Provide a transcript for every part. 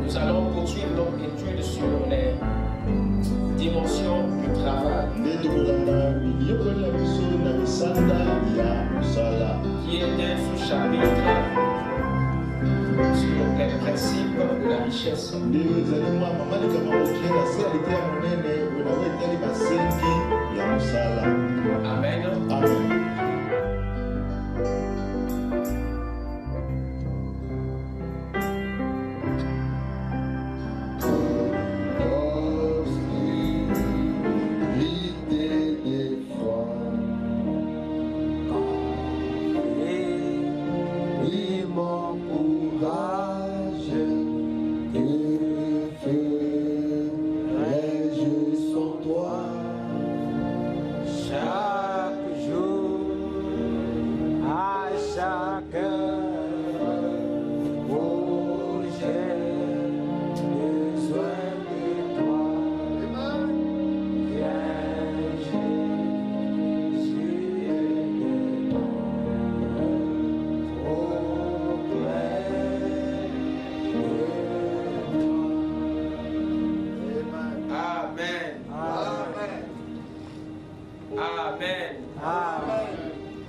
Nous allons poursuivre notre étude sur les dimensions du travail, qui est un sous-chapitre sur les principes de la richesse. Amen.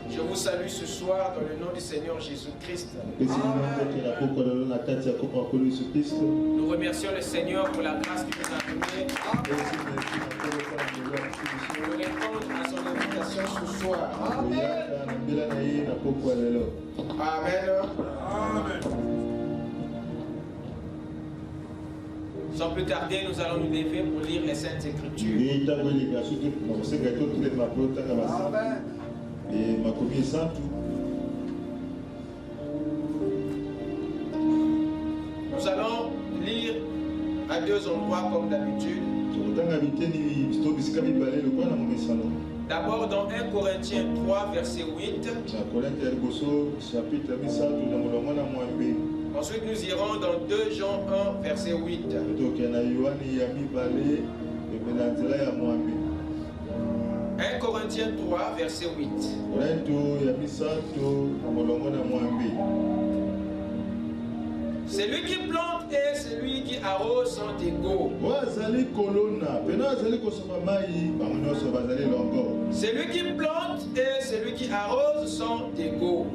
Je vous salue ce soir dans le nom du Seigneur Jésus-Christ. Nous remercions le Seigneur pour la grâce qu'il nous a donnée de répondre à son invitation ce soir. Amen. Sans plus tarder, nous allons nous lever pour lire les Saintes Écritures. Nous allons lire à deux endroits comme d'habitude. D'abord dans 1 Corinthiens 3, verset 8. Ensuite, nous irons dans 2 Jean 1, verset 8. 1 Corinthiens 3, verset 8. Celui qui plante et celui qui arrose sont égaux. Celui qui plante et celui qui arrose sont égaux.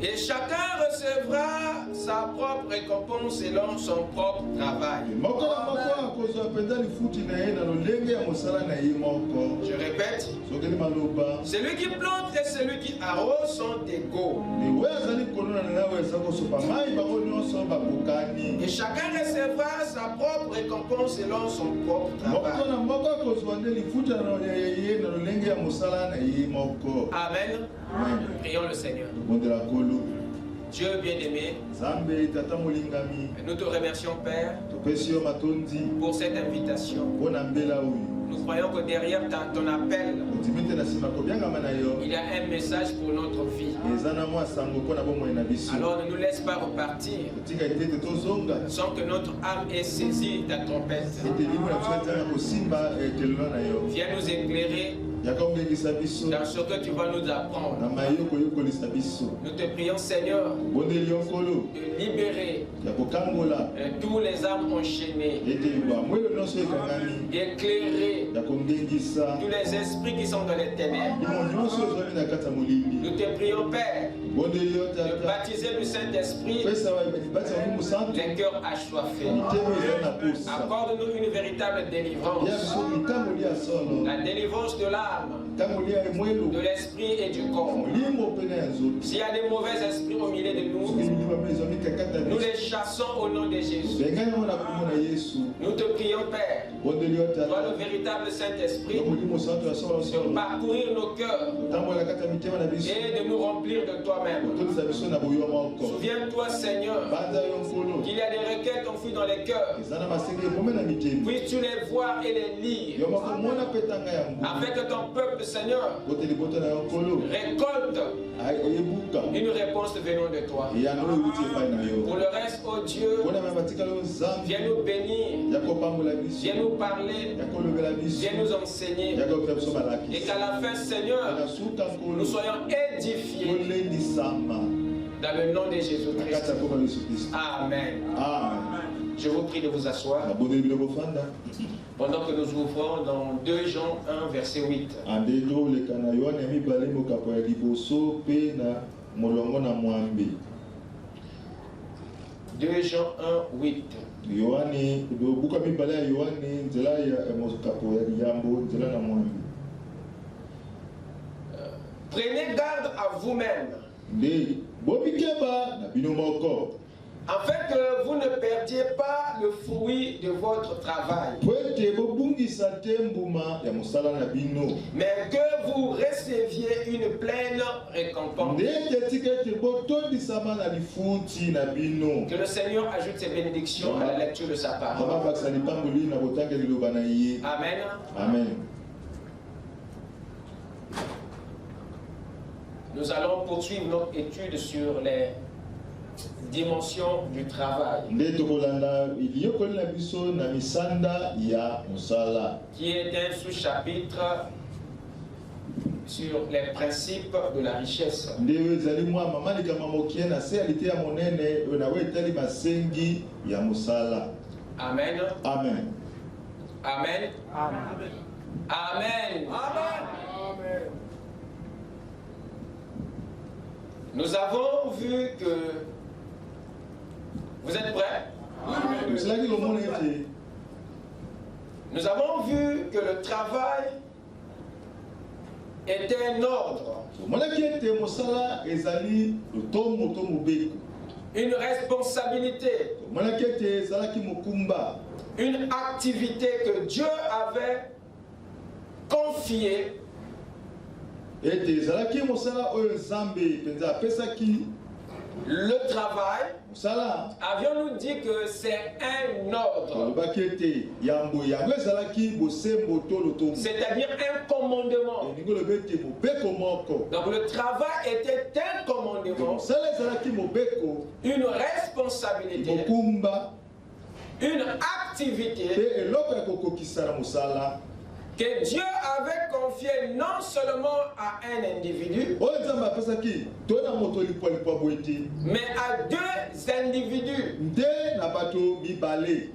Et chacun recevra sa propre récompense selon son propre travail. Je répète, celui qui plante et celui qui arrose sont égaux. Et chacun recevra sa propre récompense selon son propre travail. Amen. Prions le Seigneur. Dieu bien-aimé, nous te remercions, Père, pour cette invitation. Nous croyons que derrière ton appel, il y a un message pour notre vie. Alors ne nous laisse pas repartir sans que notre âme ait saisi ta trompette. Viens nous éclairer dans ce que tu vas nous apprendre. Nous te prions, Seigneur, de libérer tous les âmes enchaînées, d'éclairer tous les esprits qui sont dans les ténèbres. Nous te prions, Père, de baptiser le Saint-Esprit les cœurs assoiffés. Accorde-nous une véritable délivrance, la délivrance de l'âme, de l'esprit et du corps. S'il y a des mauvais esprits au milieu de nous, nous les chassons au nom de Jésus. Nous te prions, Père, toi le véritable Saint-Esprit, de parcourir nos cœurs et de nous remplir de toi-même. Souviens-toi, Seigneur, qu'il y a des requêtes enfouies dans les cœurs. Puisses-tu les voir et les lire, afin que ton peuple, Seigneur, récolte Une réponse venant de toi. Pour le reste, oh Dieu, viens nous bénir, viens nous parler, viens nous enseigner. Et qu'à la fin, Seigneur, nous soyons édifiés dans le nom de Jésus-Christ. Amen. Je vous prie de vous asseoir. Pendant que nous ouvrons dans 2 Jean 1, verset 8. 2 Jean 1, 8. Prenez garde à vous-même, afin que vous ne perdiez pas le fruit de votre travail, mais que vous receviez une pleine récompense. Que le Seigneur ajoute ses bénédictions à la lecture de sa parole. Amen. Amen. Nous allons poursuivre notre étude sur les dimensions du travail, qui est un sous-chapitre sur les principes de la richesse. Amen. Amen. Amen. Amen. Amen. Amen. Nous avons vu que... Vous êtes prêts? Nous avons vu que le travail était un ordre, une responsabilité, une activité que Dieu avait confiée. Le travail, avions-nous dit que c'est un ordre, c'est-à-dire un commandement. Donc le travail était un commandement, une responsabilité, une activité que Dieu avait confié non seulement à un individu, mais à 2 individus,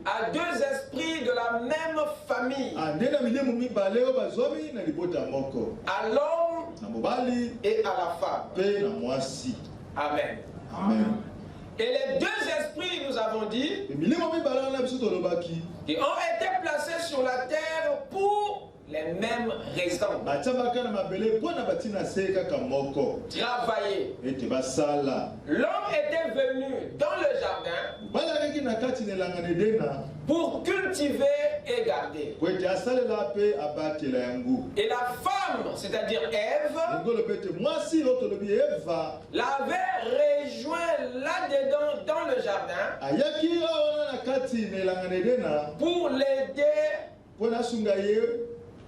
à 2 esprits de la même famille, à l'homme et à la femme. Amen. Amen. Et les 2 esprits, nous avons dit, qui ont été placés sur la terre pour les mêmes raisons. Travailler. L'homme était venu dans le jardin pour cultiver et garder. Et la femme, c'est-à-dire Ève, l'avait rejoint là-dedans dans le jardin pour l'aider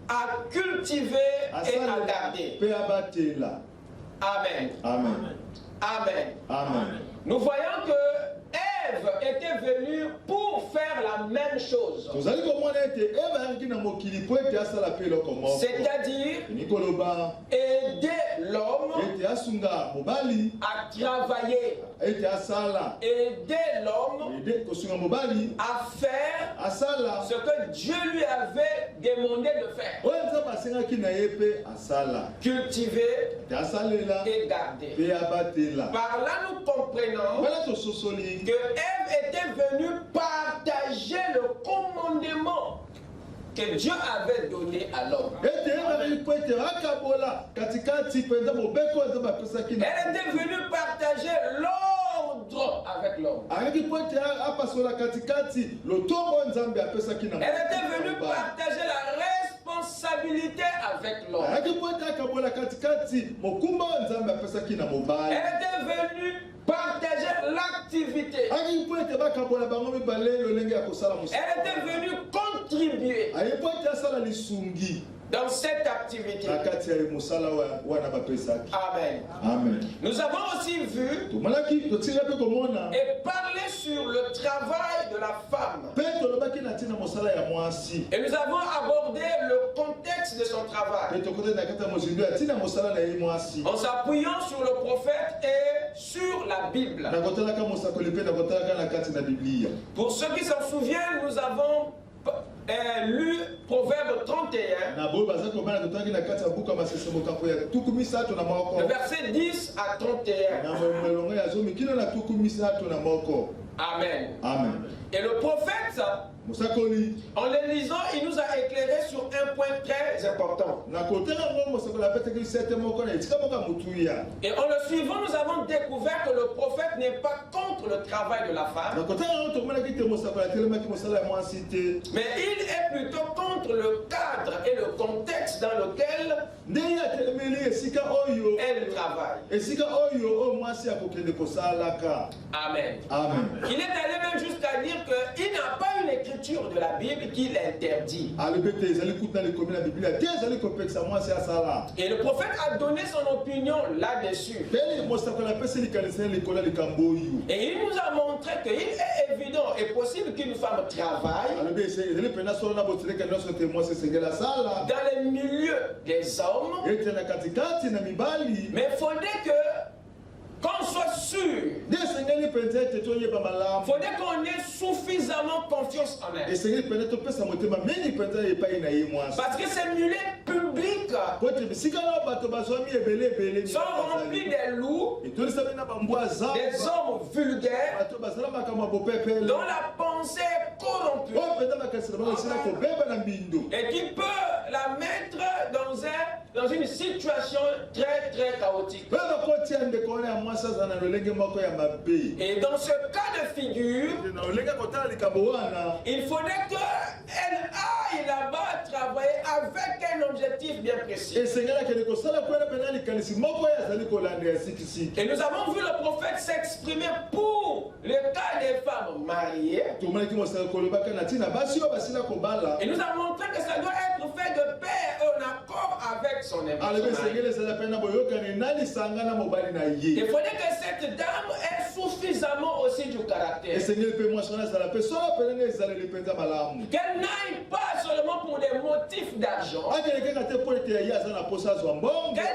à cultiver et à garder. Amen. Amen. Amen. Amen. Nous voyons que Ève était venue pour faire la même chose. C'est-à-dire aider l'homme à travailler, aider l'homme à faire ce que Dieu lui avait demandé de faire. Cultiver et garder. Par là, nous comprenons que Ève était venue partager le commandement que Dieu avait donné à l'homme. Elle était venue partager l'ordre avec l'homme. Elle était venue partager la responsabilité avec l'homme. Elle était venue partager l'activité. Elle était venue contribuer contribuer dans cette activité. Amen. Amen. Nous avons aussi vu et parlé sur le travail de la femme. Et nous avons abordé le contexte de son travail en s'appuyant sur le prophète et sur la Bible. Pour ceux qui s'en souviennent, nous avons lu Proverbe 31, le verset 10 à 31. Amen. Amen. Et le prophète, en le lisant, il nous a éclairé sur un point très important. Et en le suivant, nous avons découvert que le prophète n'est pas contre le travail de la femme, mais il est plutôt contre le cadre et le contexte dans lequel elle travaille. Amen. Amen. Il est allé même jusqu'à dire qu'il n'a pas une écriture de la Bible qui l'interdit. Et le prophète a donné son opinion là-dessus. Et il nous a montré qu'il est évident et possible qu'une femme travaille dans les milieux des hommes. Mais il faudrait qu'on soit sûr. Il faudrait qu'on ait suffisamment confiance en elle. Parce que ces milieux publics sont remplis des loups, des hommes vulgaires, dont la pensée est corrompue et qui peut la mettre dans une situation très très chaotique. Et dans ce cas de figure, il faudrait qu'elle aille là-bas travailler avec un objectif bien précis. Et nous avons vu le prophète s'exprimer pour le cas des femmes mariées. Et nous avons montré que ça doit être fait de paix et en accord avec son époux. Il faudrait que cette dame ait suffisamment aussi du caractère. Qu'elle n'aille pas seulement pour des motifs d'argent. Qu'elle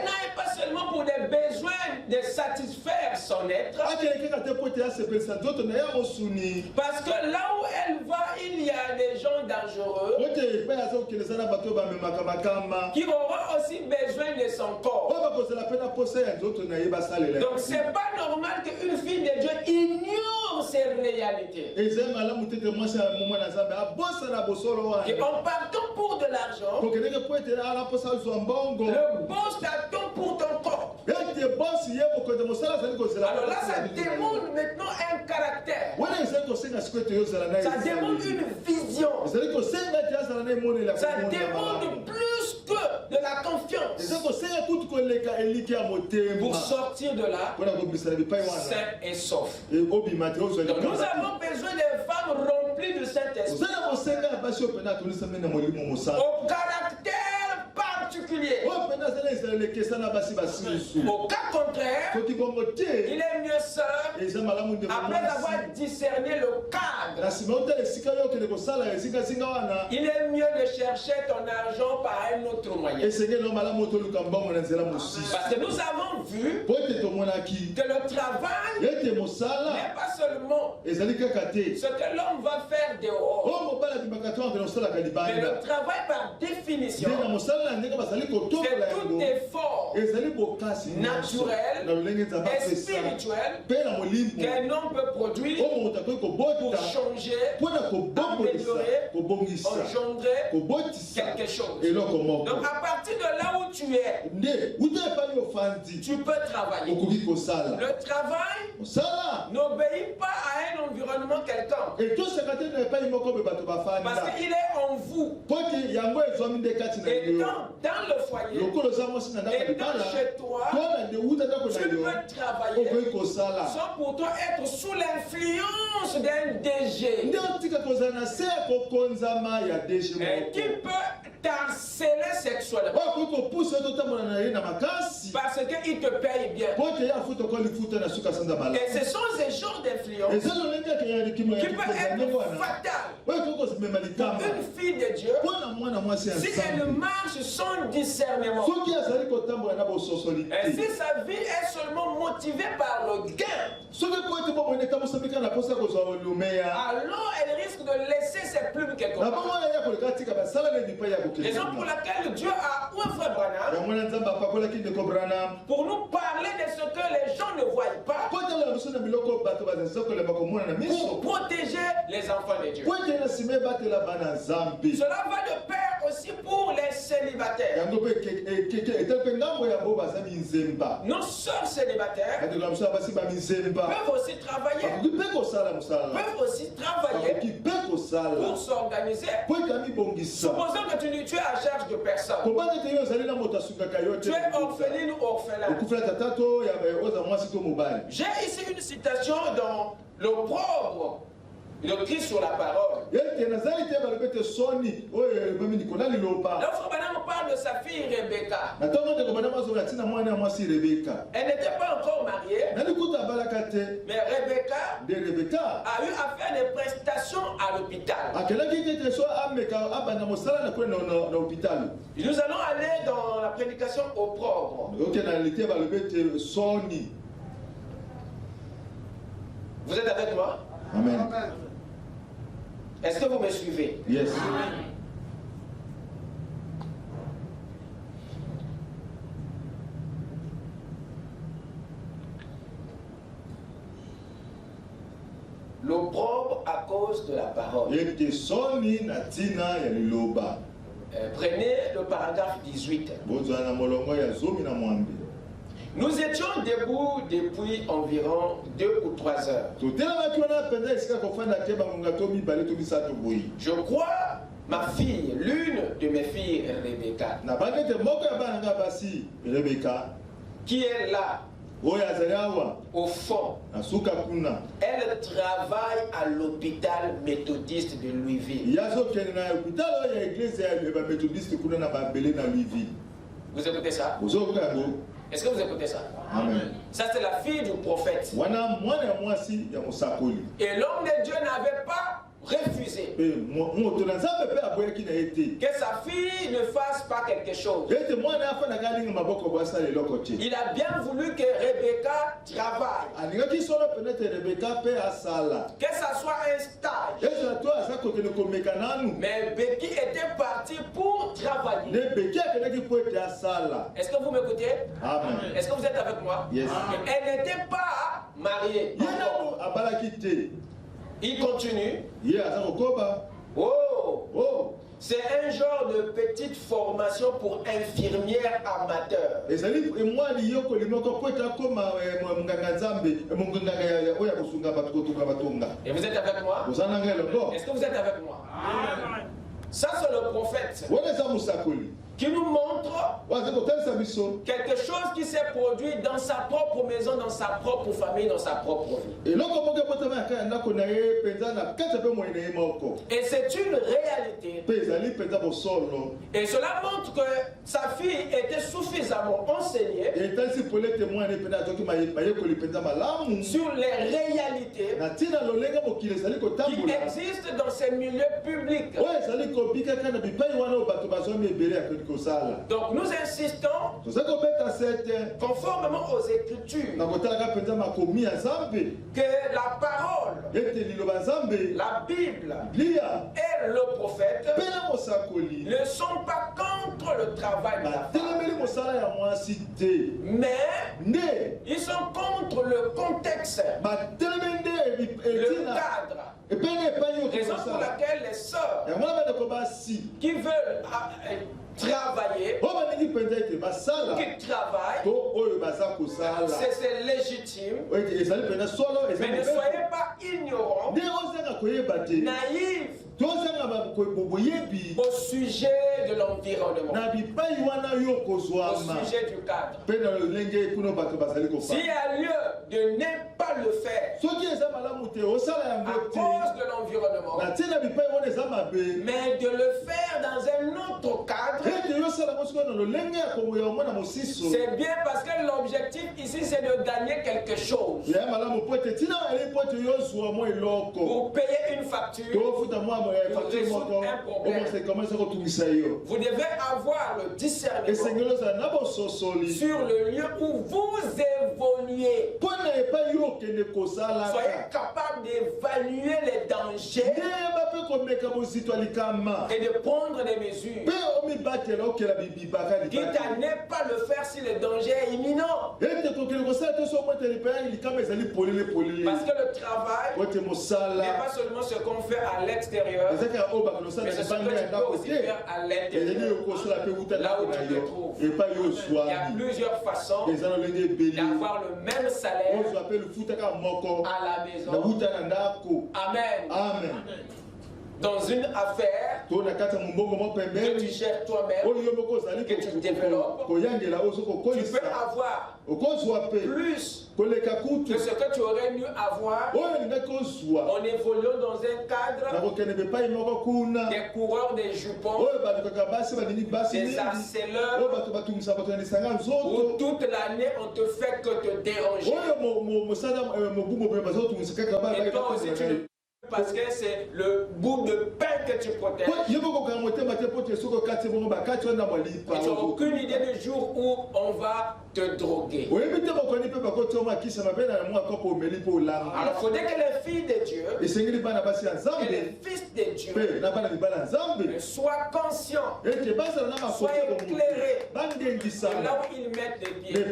n'aille pas seulement pour des besoins de satisfaire son être. Parce que là où elle va, il y a des gens dangereux qui auront aussi besoin de son corps. Donc c'est pas normal qu'une fille de Dieu ignore ces réalités. Et en partant pour de l'argent, le boss t'attend pour ton corps. Alors là, ça demande maintenant un caractère. Ça demande une vision. Ça demande plus que de la confiance pour sortir de là sain et sauf. Donc nous avons besoin de femmes remplies de Saint-Esprit, au caractère particulier. Au cas contraire, il est mieux seul après avoir discerné le cadre. Il est mieux de chercher ton argent par un autre moyen. Parce que nous avons vu que le travail n'est pas seulement ce que l'homme va faire dehors, mais le travail par définition, c'est tout effort naturel et spirituel qu'un homme peut produire pour changer, améliorer, engendrer quelque chose. Donc à partir de là où tu es, tu peux travailler. Le travail n'obéit pas à un environnement environnement quelconque. Parce qu'il est en vous. Et dans le foyer, et dans chez toi, tu peux travailler sans pour toi être sous l'influence d'un DG. Qui peut t'harceler sexuellement. Parce qu'il te paye bien. Et ce sont ces genres d'influence qui peuvent être fatales pour une fille de Dieu si elle marche sans discernement. Et si sa vie est seulement motivée par le gain, alors elle risque de laisser ses plumes quelque part. Raison pour laquelle Dieu a ouvert Frère Branham pour nous parler de ce que les gens ne voient pas, pour protéger les enfants de Dieu. Cela va de pair aussi pour les célibataires. Nos sœurs célibataires peuvent aussi travailler. Pour s'organiser. Supposons que tu es à charge de personne. Tu es orpheline ou orphelin. J'ai ici une citation dans l'opprobre de Christ sur la parole. L'enfant Branham parle de sa fille Rebecca. Elle n'était pas encore mariée, mais Rebecca a eu à faire des prestations à l'hôpital. Nous allons aller dans la prédication opprobre. Vous êtes avec moi? Amen. Est-ce que vous me suivez? Yes. L'opprobre à cause de la parole. Prenez le paragraphe 18. Nous étions debout depuis environ 2 ou 3 heures. Je crois ma fille, l'une de mes filles, Rebecca, qui est là, au fond, elle travaille à l'hôpital méthodiste de Louisville. Vous écoutez ça? Est-ce que vous écoutez ça? Amen. Ça, c'est la fille du prophète. Et l'homme de Dieu n'avait pas refusé que sa fille ne fasse pas quelque chose. Il a bien voulu que Rebecca travaille, que ça soit un stage. Mais Becky était partie pour travailler. Est-ce que vous m'écoutez? Est-ce que vous êtes avec moi? Yes. Elle n'était pas mariée. Il continue. Oh. C'est un genre de petite formation pour infirmières amateurs. Et vous êtes avec moi? Est-ce que vous êtes avec moi? Ça, c'est le prophète qui nous montre quelque chose qui s'est produit dans sa propre maison, dans sa propre famille, dans sa propre vie. Et c'est une réalité. Et cela montre que sa fille était suffisamment enseignée sur les réalités qui existent dans ces milieux publics. Donc nous insistons, conformément aux Écritures, que la parole, la Bible et le prophète ne sont pas contre le travail de la femme, mais ils sont contre le contexte, le cadre. Raison pour laquelle les sœurs qui veulent travailler, qui travaillent, c'est légitime. Mais ne soyez pas ignorants, naïfs au sujet de l'environnement, au sujet du cadre. S'il y a lieu de ne pas le faire à cause de l'environnement, mais de le faire dans un autre cadre, c'est bien parce que l'objectif ici c'est de gagner quelque chose. Pour payer une facture, pour résoudre un problème, vous devez avoir le discernement sur le lieu où vous évoluez. Soyez capable d'évaluer les dangers et de prendre des mesures. Quitte à ne pas le faire si le danger est imminent. Parce que le travail n'est pas seulement ce qu'on fait à l'extérieur, mais c'est ce que tu peux aussi faire à l'intérieur, là où tu te trouves. Il y a plusieurs façons d'avoir le même salaire à la maison. Amen. Amen. Dans une affaire que tu gères toi-même, que tu développes, tu peux avoir plus que ce que tu aurais dû avoir en évoluant dans un cadre des coureurs des jupons, des harceleurs, où toute l'année on te fait que te déranger. Et toi aussi tu ne parce que c'est le bout de pain que tu protèges. Tu n'as aucune idée du jour où on va te droguer. Alors il faudrait que les filles de Dieu et les fils de Dieu soient conscients, soient éclairés de là où ils mettent les pieds.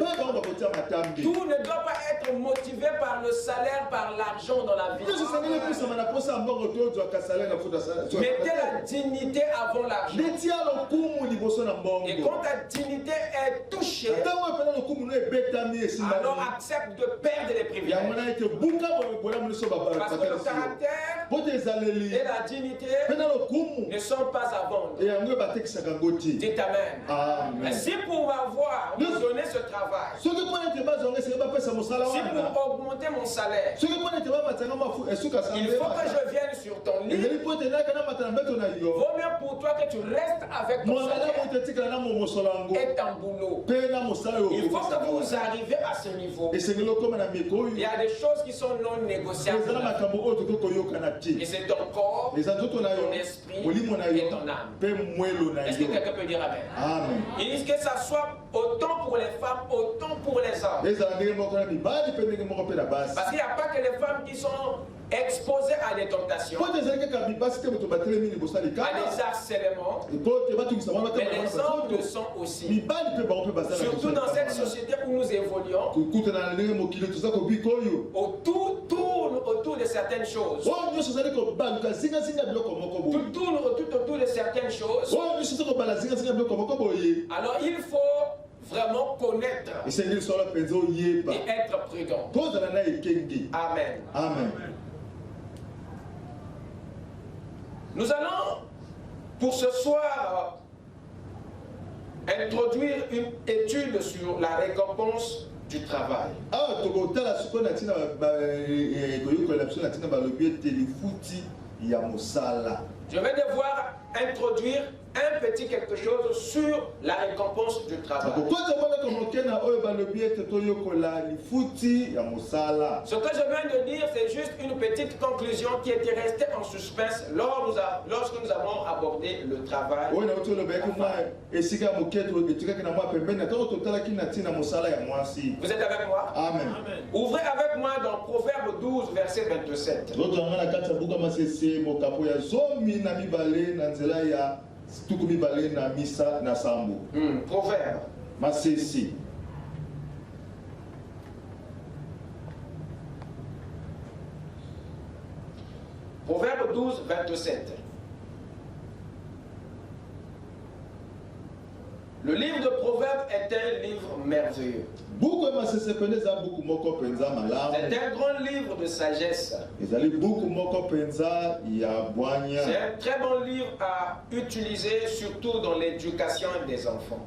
Tout ne doit pas être motivé par le salaire, par l'argent dans la vie. Mettez la dignité avant l'argent. Et quand ta dignité est touchée, alors accepte de perdre les privilèges. Parce que le caractère et la dignité ne sont pas à vendre. Dites Amen. Si pour avoir nous donner ce travail, si pour augmenter mon salaire, il faut que je vienne sur ton lit. Vaut mieux pour toi que tu restes avec ton salaire et ton boulot. Il faut que vous arriviez à ce niveau. Il y a des choses qui sont non négociables. Et c'est ton corps, ton esprit et ton âme. Est-ce que quelqu'un peut dire Amen? Amen. Il dit que ça soit autant pour les femmes, autant pour les hommes. Parce qu'il n'y a pas que les femmes qui sont exposés à des tentations, à des harcèlements, mais les hommes le sont aussi. Surtout dans cette société où nous évoluons, où tout tourne autour de certaines choses. Tout tourne autour de certaines choses. Alors il faut vraiment connaître et être prudent. Amen. Amen. Nous allons pour ce soir introduire une étude sur la récompense du travail. Je vais devoir introduire un petit quelque chose sur la récompense du travail. Ce que je viens de dire, c'est juste une petite conclusion qui était restée en suspense lorsque nous avons abordé le travail. Vous êtes avec moi? Amen. Ouvrez avec moi dans Proverbe 12, verset 27. Proverbe. Masesi. Proverbe 12, 27. C'est un livre merveilleux. C'est un grand livre de sagesse. C'est un très bon livre à utiliser, surtout dans l'éducation des enfants.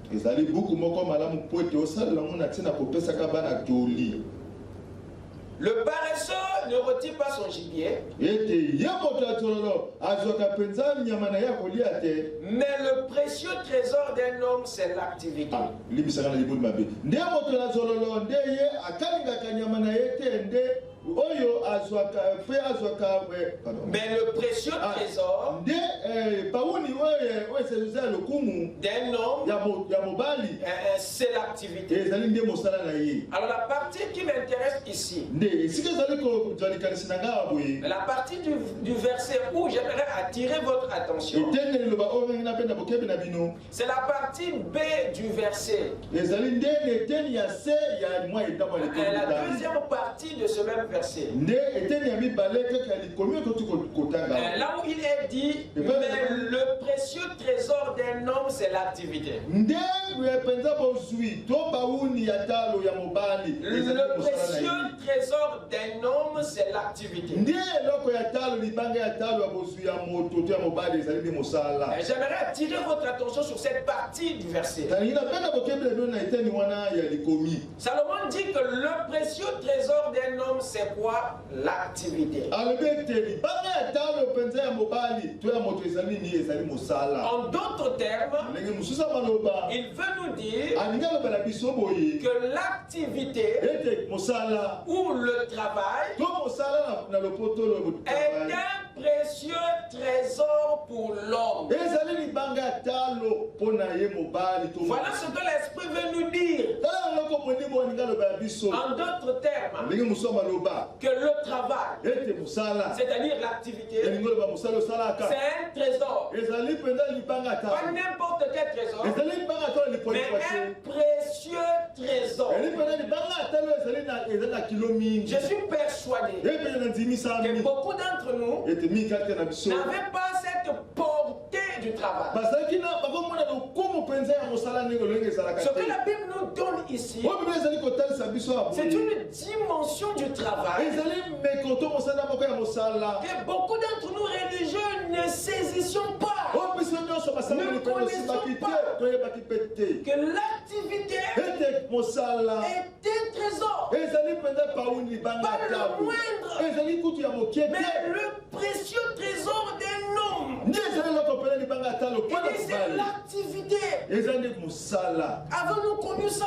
Le paresseux ne retire pas son gibier, mais le précieux trésor d'un homme, c'est l'activité. Mais le précieux trésor d'un homme, c'est l'activité. Alors la partie qui m'intéresse ici, la partie du verset où j'aimerais attirer votre attention, c'est la partie B du verset. La deuxième partie de ce même verset. Là où il est dit, mais le précieux trésor d'un homme, c'est l'activité. Le précieux trésor d'un homme, c'est l'activité. J'aimerais attirer votre attention sur cette partie du verset. Salomon dit que le précieux trésor d'un homme, c'est quoi? L'activité. En d'autres termes, il veut nous dire que l'activité ou le travail est un précieux trésor pour l'homme. Voilà ce que l'Esprit veut nous dire. En d'autres termes, que le travail, c'est-à-dire l'activité, c'est un trésor. Pas n'importe quel trésor, mais un précieux trésor. Je suis persuadé que beaucoup d'entre nous n'avaient pas cette portée du travail. Ce que la Bible nous donne ici, c'est une dimension du travail que beaucoup d'entre nous religieux ne saisissons pas. Ne connaissons pas que l'activité est un trésor. Pas le moindre, mais le précieux trésor d'un homme. Et c'est l'activité. Avons-nous connu ça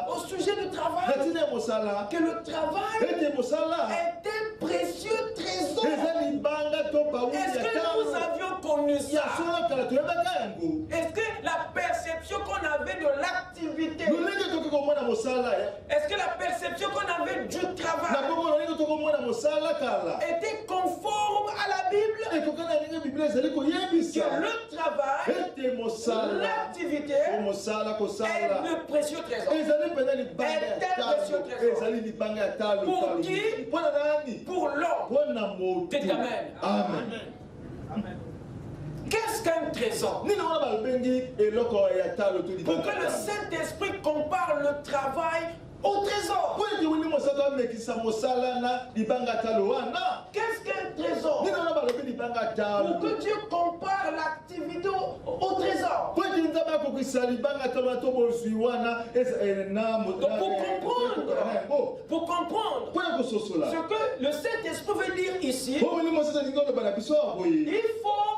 au sujet du travail? Que le travail est un précieux trésor. Est-ce que nous avions connu ça? Est-ce que la perception qu'on avait de l'activité, est-ce que la perception qu'on avait du travail était conforme à la Bible? Que le travail, l'activité est le précieux trésor. Est un précieux trésor. Pour qui? Pour l'homme. Dites Amen. Amen. Qu'est-ce qu'un trésor? Pour que le Saint-Esprit compare le travail au trésor. Qu'est-ce qu'un trésor? Pour que Dieu compare l'activité au trésor. Pour comprendre ce que le Saint-Esprit veut dire ici, il faut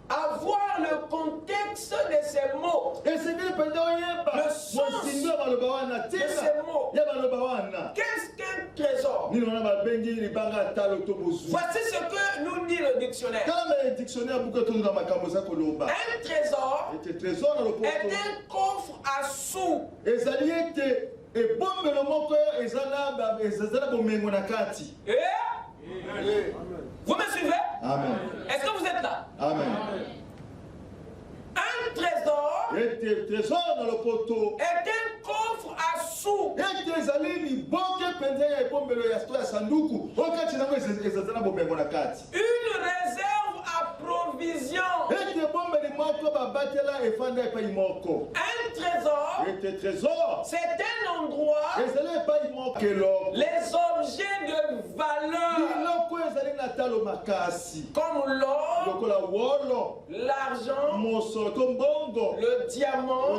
avoir le contexte de ces mots, le sens de ces mots. Qu'est-ce qu'un trésor? Voici ce que nous dit le dictionnaire. Un trésor est un coffre à sous. Vous me suivez? Amen. Est-ce que vous êtes là? Amen. Un trésor est un coffre à sous. Une réserve à provision. trésor, c'est un endroit, les objets de valeur, comme l'or, l'argent, le diamant,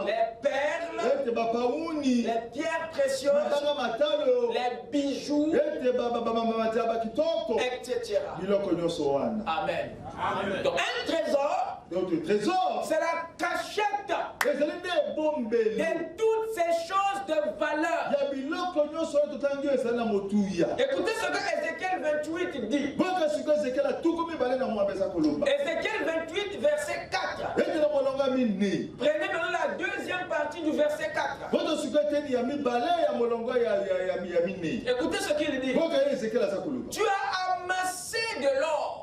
les perles, les pierres précieuses, les bijoux, etc. Amen. Donc un trésor, c'est la cachette de toutes ces choses de valeur. Écoutez ce que Ézéchiel 28 dit. Ézéchiel 28, verset 4. Prenez maintenant la deuxième partie du verset 4. Écoutez ce qu'il dit. Tu as amassé de l'or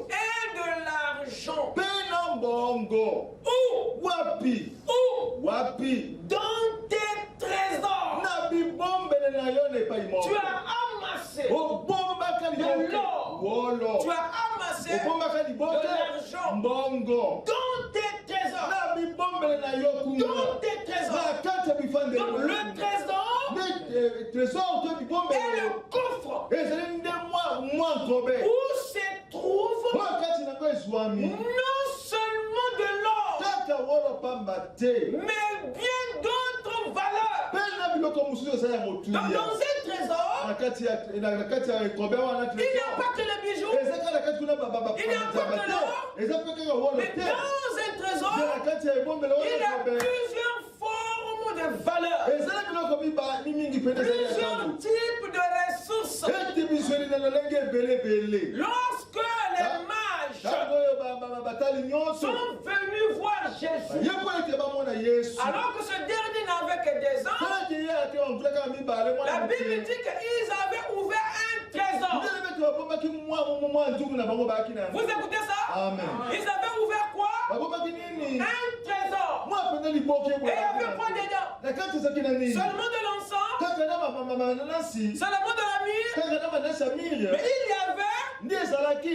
et de l'argent. Où dans tes trésors. Tu as amassé de l'or. Tu as amassé de l'argent dans tes trésors. Dans tes trésors. Donc le trésor est le coffre où se trouve non seulement de l'or, mais bien d'autres valeurs. Donc dans un trésor, il n'y a pas que les bijoux, il n'y a pas que l'or, mais dans un trésor, il y a plusieurs formes de valeurs, plusieurs types de ressources. Lorsque les mages sont venus voir Jésus, alors que ce dernier n'avait que des ans, la Bible dit qu'ils avaient ouvert un trésor. Vous écoutez ça? Amen. Ils avaient ouvert quoi? Un trésor. Et il y avait quoi dedans? Seulement de l'encens, seulement de la myrrhe. Mais il y avait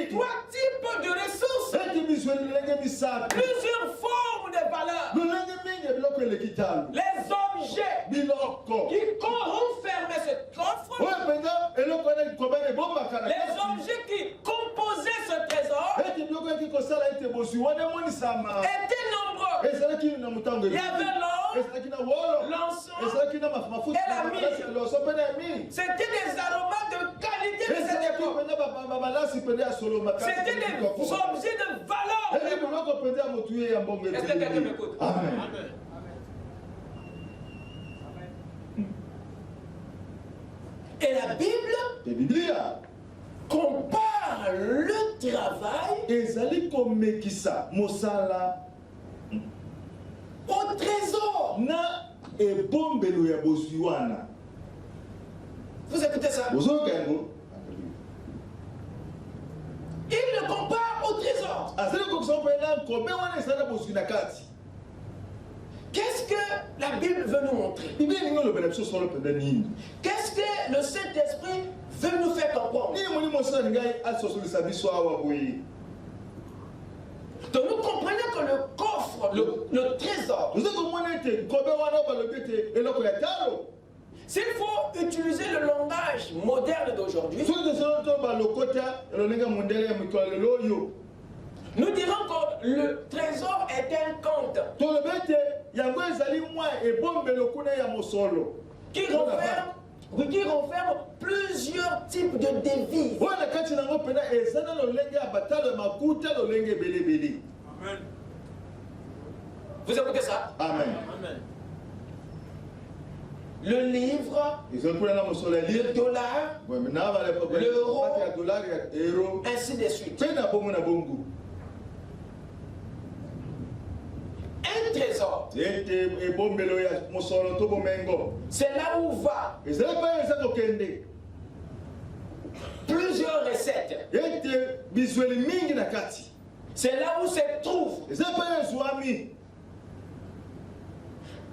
trois types de ressources, plusieurs formes de valeurs. Les objets qui renfermaient ce coffre, les objets qui composaient ce trésor étaient nombreux. Il y avait l'or, l'encens et la myrrhe. C'était des aromates de qualité de cette époque. C'était des objets de valeur. Est-ce que quelqu'un m'écoute? Amen. Et la Bible compare le travail au trésor. Vous écoutez ça? Il le compare au trésor. Qu'est-ce que la Bible veut nous montrer? Qu'est-ce que le Saint-Esprit veut nous faire comprendre? Donc nous comprenons que le coffre, le trésor, s'il faut utiliser le langage moderne d'aujourd'hui, nous dirons que le trésor est un compte qui renferme plusieurs types de devises. Amen. Vous écoutez ça? Amen. Le livre, le dollar, l'euro, ainsi de suite. Un trésor, c'est là où va plusieurs recettes. C'est là où se trouve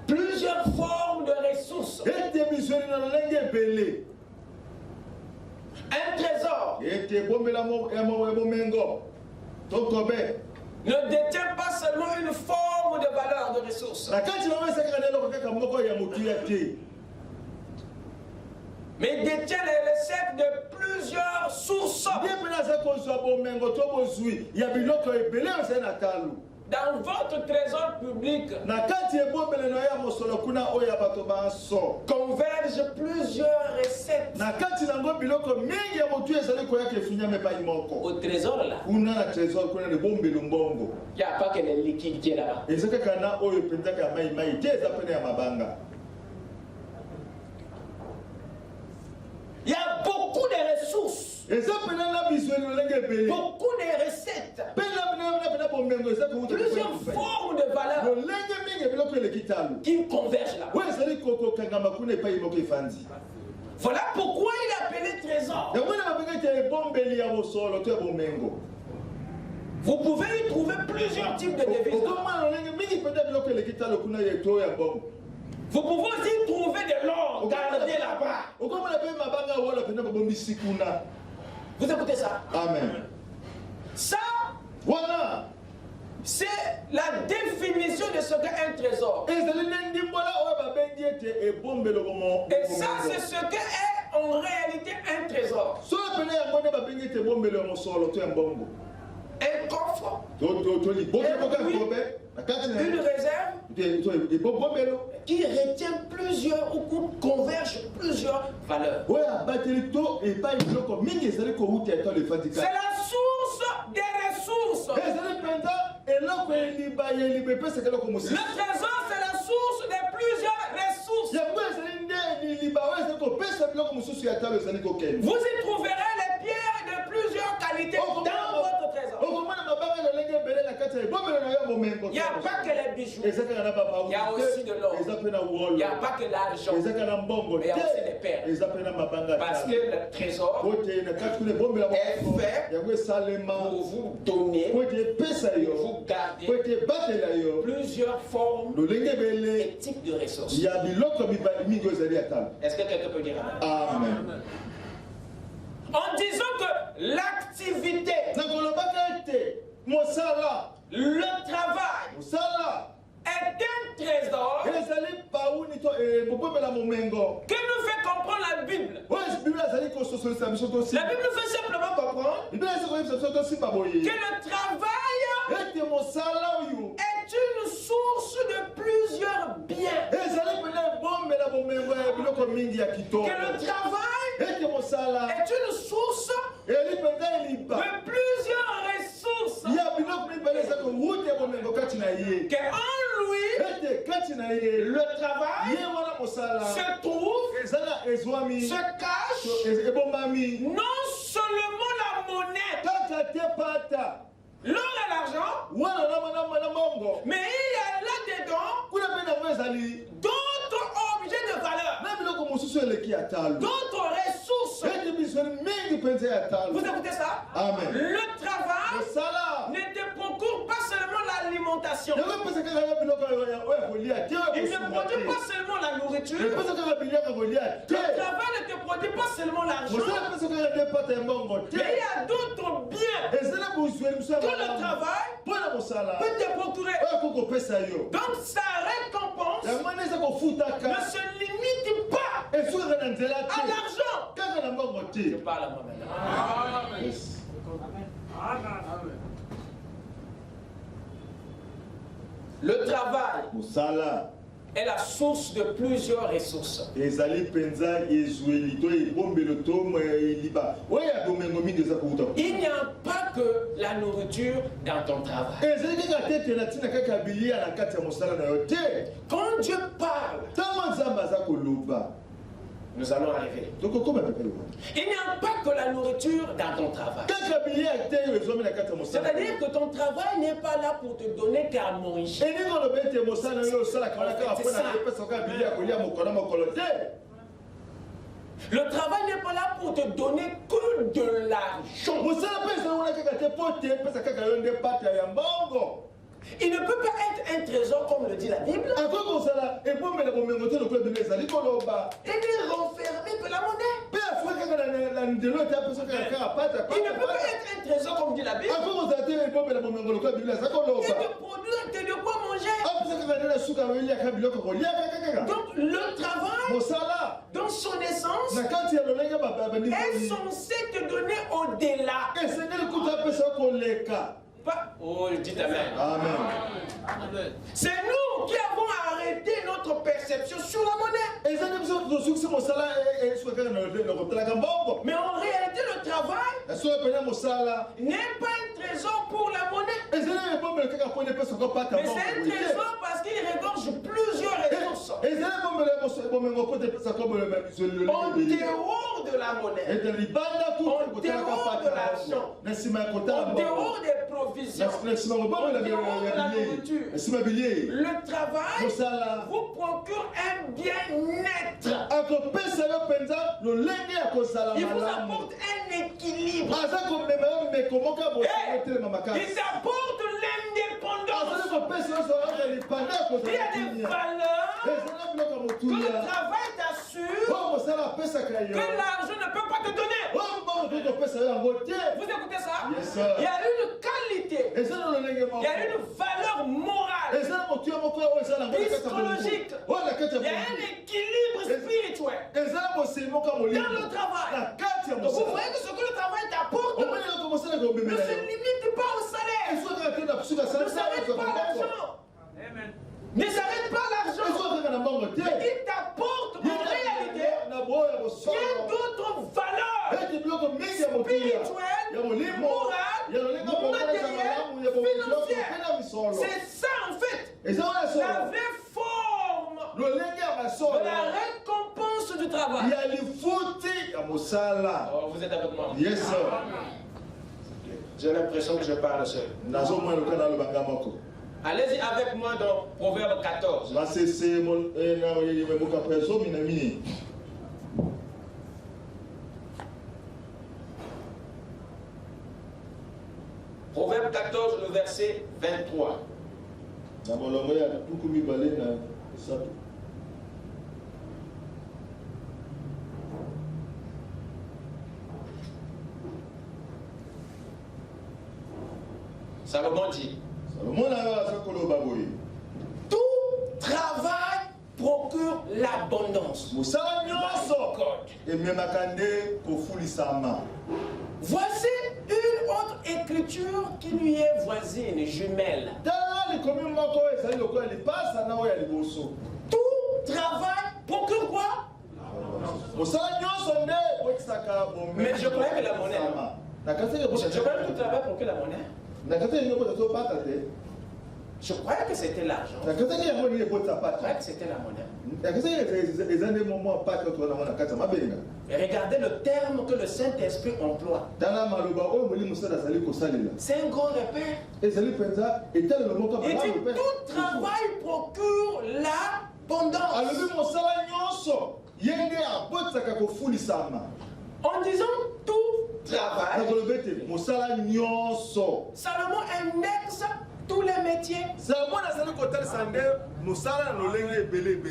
plusieurs formes de ressources. Un trésor, ne détient pas seulement une forme de valeur de ressources, mais il détient les recettes de plusieurs sources. Dans votre trésor public convergent plusieurs recettes. Au trésor là, il n'y a pas que les liquides qui est là-bas. Il y a beaucoup de ressources, beaucoup de recettes, plusieurs formes de valeurs qui convergent là. Voilà pourquoi il est appelé trésor. Vous pouvez y trouver plusieurs types de devises. Vous pouvez aussi trouver de l'or gardé là-bas. Vous écoutez ça? Amen. Ça, voilà, c'est la définition de ce qu'est un trésor. Et ça, c'est ce qu'est en réalité un trésor. Un coffre, une réserve qui retient plusieurs ou converge plusieurs valeurs. C'est la source des ressources. Le trésor, c'est la source de plusieurs ressources. Vous y trouverez les pierres de plusieurs qualités dans votre trésor. Il n'y a pas que les bijoux, il y a aussi de l'or. Il n'y a pas que l'argent, mais il y a aussi des perles. Parce que le trésor est fait pour vous donner, pour vous garder plusieurs formes et types de ressources. Est-ce que quelqu'un peut dire amen? En disant que l'activité, le travail est un trésor que nous fait comprendre la Bible. La Bible nous fait simplement comprendre que le travail est une source de plusieurs biens. Que le travail est une source de plusieurs ressources. Qu'en lui, le travail se trouve, se cache, non seulement la monnaie, l'or et l'argent, mais il y a là-dedans d'autres objets de valeur, d'autres ressources. Vous écoutez ça? Amen. Le travail ne te procure pas seulement l'alimentation. Il ne produit pas seulement la nourriture. Le travail ne te produit pas seulement l'argent. Mais il y a d'autres biens que le travail peut te procurer. Donc sa récompense ne se limite pas à l'argent. Je parle à moi maintenant. Yes. Le travail est la source de plusieurs ressources. Il n'y a pas que la nourriture dans ton travail. Quand Dieu parle, nous allons arriver. Il n'y a pas que la nourriture dans ton travail. C'est-à-dire que ton travail n'est pas là pour te donner qu'à manger. Le travail n'est pas là pour te donner que de l'argent. Il ne peut pas être un trésor comme le dit la Bible. Il est renfermé que la monnaie. peut pas être un trésor comme dit la Bible. Et de quoi manger. Donc le travail, dans son essence, est censé te donner au-delà. Oh, dites Amen. Amen. C'est nous qui avons arrêté notre perception sur la monnaie. Mais en réalité, le travail n'est pas un trésor pour la monnaie. Mais c'est un trésor parce qu'il regorge plusieurs ressources. En dehors de la monnaie, en dehors de l'argent, en dehors des provisions, en dehors de la nourriture, le travail vous procure un bien-être. Il vous apporte un équilibre. Il t'apporte l'indépendance. Il y a des valeurs que le travail t'assure que l'argent ne peut pas te donner. Vous écoutez ça? Yes, il y a une qualité, il y a une valeur morale, psychologique, il y a un équilibre spirituel dans le travail. Donc vous voyez que ce que le travail t'apporte ne se limite pas au salaire, ne s'arrête pas à l'argent. Ne s'arrête pas à l'argent. Mais il t'apporte en réalité bien d'autres valeurs spirituelles, morales, matérielles, financières. C'est ça en fait la vraie forme de la récompense du travail. Oh, vous êtes avec moi? Yes, sir. J'ai l'impression que je parle seul. Allez-y avec moi dans Proverbe 14. Proverbe 14, le verset 23. Salomon dit: tout travail procure l'abondance. Voici une autre écriture qui lui est voisine, jumelle. Tout travail procure quoi? Mais je croyais que la monnaie. Je croyais que tout travail procure la monnaie. Je croyais que c'était l'argent. Je croyais que c'était la monnaie. Et regardez le terme que le Saint-Esprit emploie. C'est un grand repère. Il dit tout travail procure l'abondance. En disant tout travail, Salomon indexe tous les métiers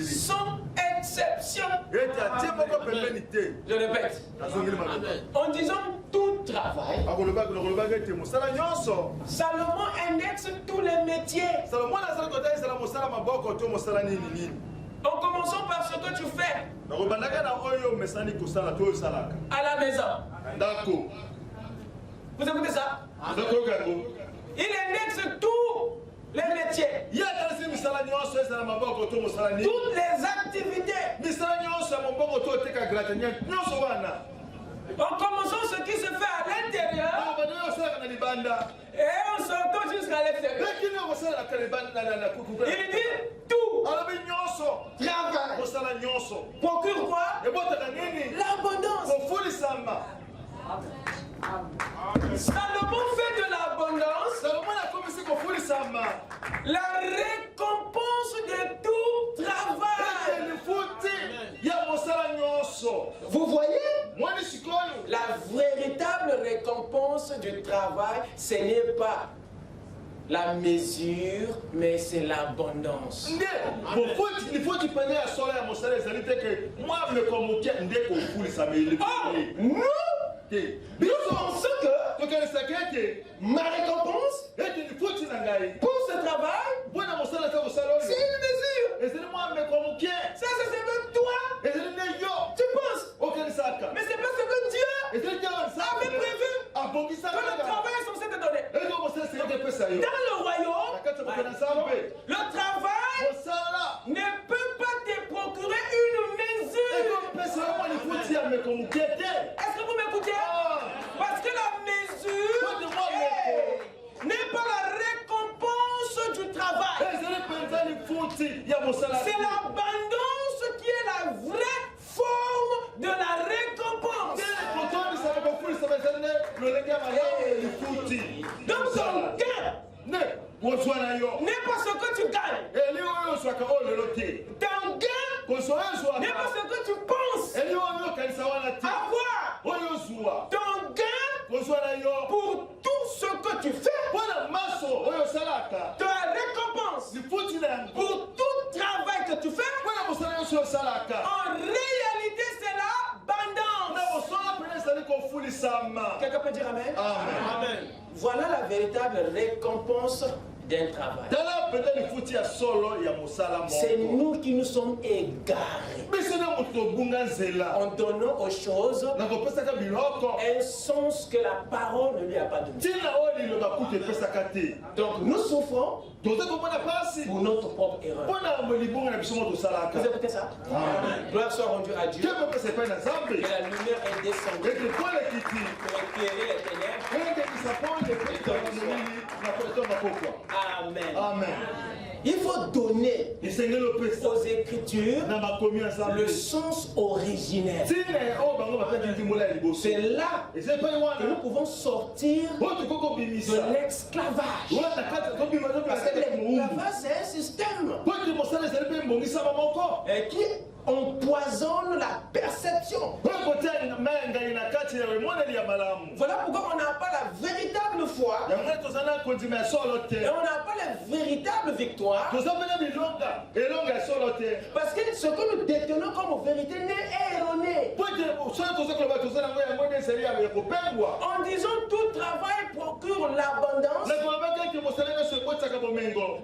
sans exception. Je répète, en disant tout travail, Salomon indexe tous les métiers. En commençant par ce que tu fais à la maison. Vous écoutez ça? Il indexe tous les métiers, toutes les activités. En commençant ce qui se fait à l'intérieur et en sortant jusqu'à l'extérieur. Il dit tout travail procure quoi? L'abondance. Salomon fait de l'abondance la récompense de tout travail. Vous voyez? La véritable récompense du travail, ce n'est pas la mesure, mais c'est l'abondance. Nous, Nous pensons que ma récompense pour ce travail, c'est une mesure. Ça, c'est même toi. Tu penses. Mais c'est pas ce que Dieu avait prévu. Que le travail est censé te donner. Dans le royaume, le travail ne peut pas te procurer une mesure. Est-ce que vous m'écoutez? Parce que la mesure n'est pas la récompense du travail. C'est l'abondance qui est la vraie forme de la récompense. Donc ton gain n'est pas ce que tu gagnes. Ton gain n'est pas ce que tu penses avoir. Ton gain pour tout ce que tu fais, ta récompense pour tout travail que tu fais, en réalité c'est l'abondance. Quelqu'un peut dire amen? Amen. Voilà la véritable récompense d'un travail. C'est nous qui nous sommes égarés en donnant aux choses un sens que la parole ne lui a pas donné. Donc nous souffrons pour notre propre erreur. Vous écoutez ça? Gloire soit rendue à Dieu. Que la lumière est descendue pour éclairer les ténèbres. Amen. Amen. Il faut donner aux Écritures le sens originel. C'est là que nous pouvons sortir de l'esclavage. Parce que l'esclavage, c'est un système qui empoisonne la perception. Voilà pourquoi on n'a pas la véritable foi et on n'a pas la véritable victoire, parce que ce que nous détenons comme vérité n'est erroné. En disant tout travail procure l'abondance,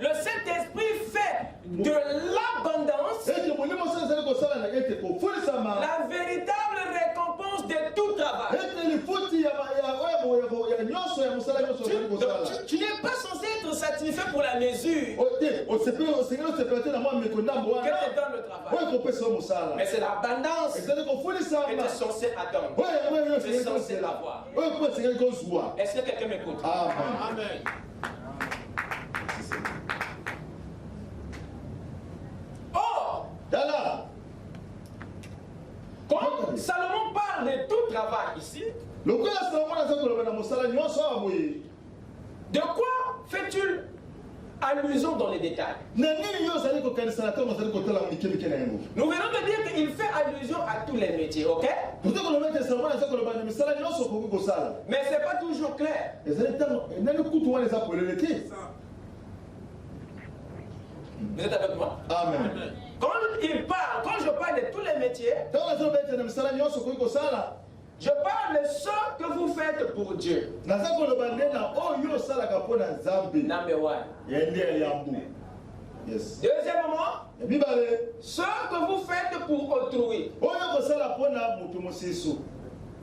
le Saint-Esprit fait de l'abondance la véritable récompense de tout travail. Tu n'es pas censé être satisfait pour la mesure que te donne le travail. Mais c'est l'abondance que tu es censé attendre. Tu es censé l'avoir. Est-ce que quelqu'un m'écoute? Amen. Or, quand Salomon parle de tout travail ici, de quoi fait-il allusion dans les détails? Nous venons de dire qu'il fait allusion à tous les métiers, ok? Mais ce n'est pas toujours clair. Vous êtes avec moi? Amen. Quand je parle de tous les métiers, je parle de ce que vous faites pour Dieu. Number one. Yes. Deuxièmement, ce que vous faites pour autrui.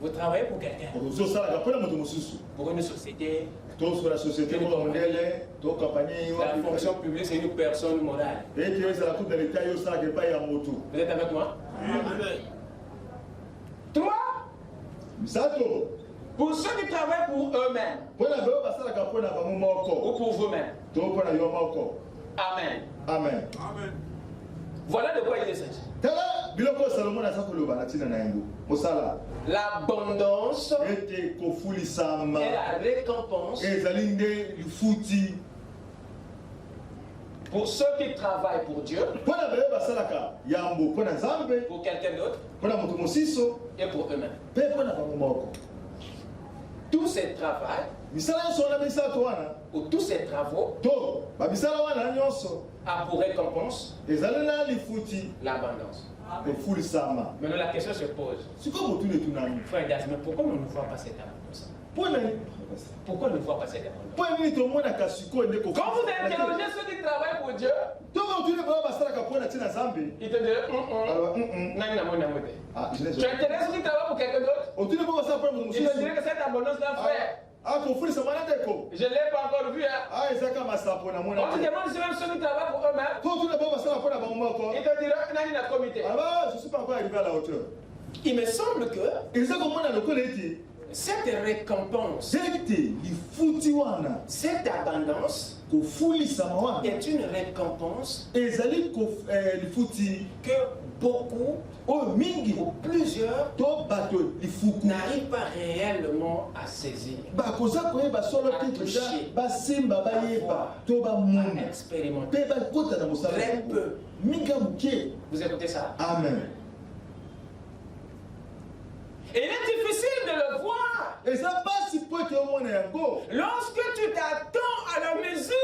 Vous travaillez pour quelqu'un. Pour une société. La fonction publique, c'est une personne morale. Vous êtes avec moi? Amen. 3. Pour ceux qui travaillent pour eux-mêmes ou pour vous-même. Amen. Amen. Voilà de quoi il s'agit. L'abondance et la récompense pour ceux qui travaillent pour Dieu, pour quelqu'un d'autre et pour eux-mêmes. Tous ces travaux ou tous ces travaux a pour récompense l'abondance. Maintenant la question se pose. Frère Das, mais pourquoi on ne voit pas cette abondance? Pourquoi on ne voit pas cette abondance? Quand vous interrogez ceux qui travaillent pour Dieu, ils te diront tu intéresses ceux qui travaillent pour quelqu'un d'autre? Ils te diront que cette abondance-là, frère, je ne l'ai pas encore vu. On te demande si même ceux qui travaillent pour eux-mêmes, ils te diront Nani n'a comité. Je ne suis pas encore arrivé à la hauteur. Il me semble que cette récompense, cette abondance est une récompense que beaucoup ou plusieurs n'arrivent pas réellement à saisir, à toucher, à expérimenter. Très peu. Vous écoutez ça? Amen. Et il est difficile de le voir lorsque tu t'attends à la mesure.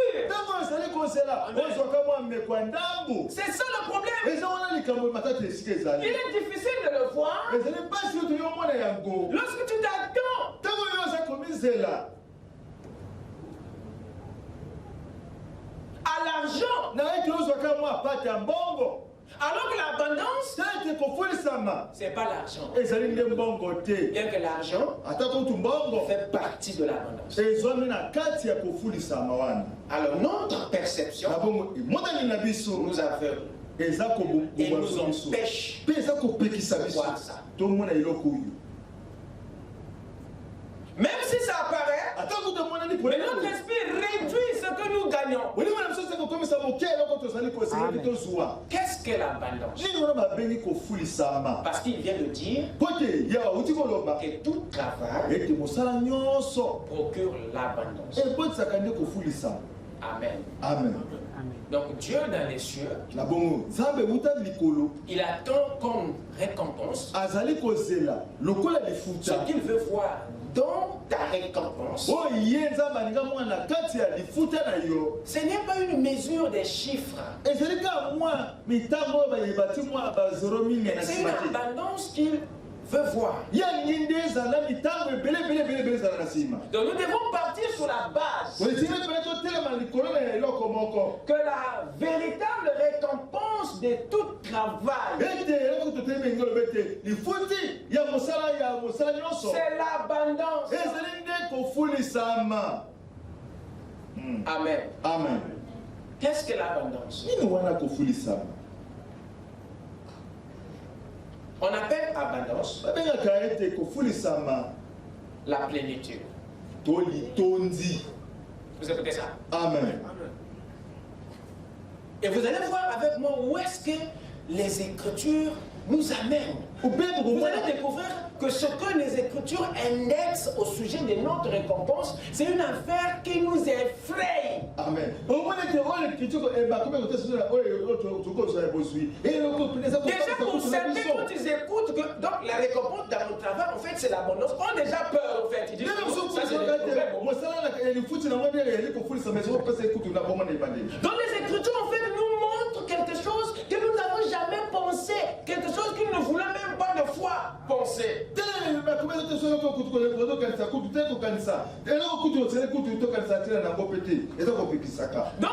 C'est ça le problème. Il est difficile de le voir lorsque tu t'attends à l'argent. Alors que l'abondance, c'est pas l'argent. Bien que l'argent fait partie de l'abondance. Alors notre perception nous aveugle et nous empêche de voir ça. Même si ça apparaît, mais notre esprit réduit ce que nous gagnons. Qu'est-ce que l'abondance? Parce qu'il vient de dire que tout travail procure l'abondance. Amen. Amen. Donc Dieu dans les cieux, il attend comme récompense ce qu'il veut voir dans ta récompense. Ce n'est pas une mesure des chiffres. C'est une abondance qu'il veut voir. Donc nous devons partir sur la base que la véritable récompense de tout travail, c'est l'abondance. Amen. Amen. Qu'est-ce que l'abondance? On appelle abondance la plénitude. Vous écoutez ça? Amen. Et vous allez voir avec moi où est-ce que les Écritures nous amènent. Vous allez découvrir que ce que les Écritures indexent au sujet de notre récompense, c'est une affaire qui nous effraie. Amen. Déjà pour certains, quand ils écoutent que donc la récompense dans le travail, en fait, c'est l'abondance, ont déjà peur, en fait. Ils disent, ça, c'est des problèmes. Donc les Écritures, en fait, nous montrent quelque chose que nous n'avons jamais pensé, quelque chose que nous ne voulons même pas de foi penser. Donc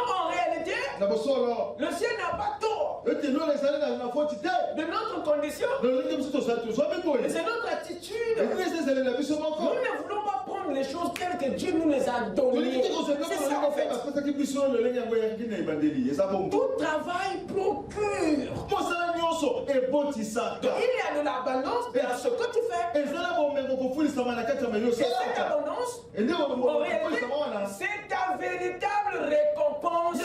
en réalité, le ciel n'a pas tort de notre condition, c'est notre attitude. Nous ne voulons pas prendre les choses telles que Dieu nous les a données. C'est ça en fait. Tout travail procure. Donc il y a de l'abondance dans ce que tu fais. Et cette abondance, en réalité, c'est ta véritable récompense.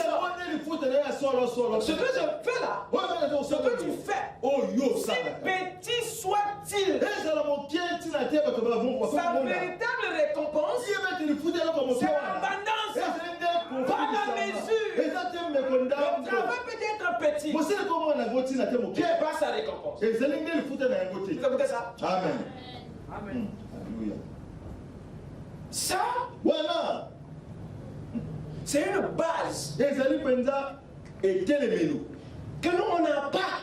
Ce que je fais là, ce que tu fais, si petit soit-il, sa véritable récompense, c'est l'abondance, pas la mesure. Le travail peut être petit, mais pas sa récompense. Vous écoutez ça? Amen. Amen. Alléluia. Ça, voilà. C'est une base que nous on n'a pas.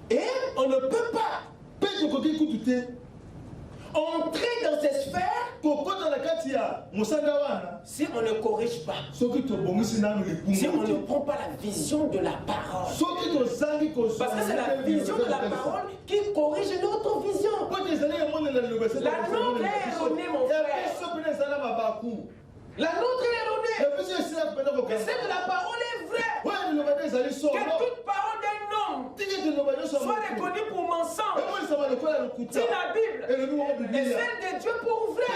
Et on ne peut pas entrer dans ces sphères si on ne corrige pas, si on ne prend pas la vision de la parole. Parce que c'est la vision de la parole qui corrige notre vision. La nôtre est erronée, mon frère. La nôtre est erronée. Mais celle de la parole est vraie. Que toute parole d'un homme soit reconnue pour mensonge. C'est la Bible. Et celle de Dieu pour vrai.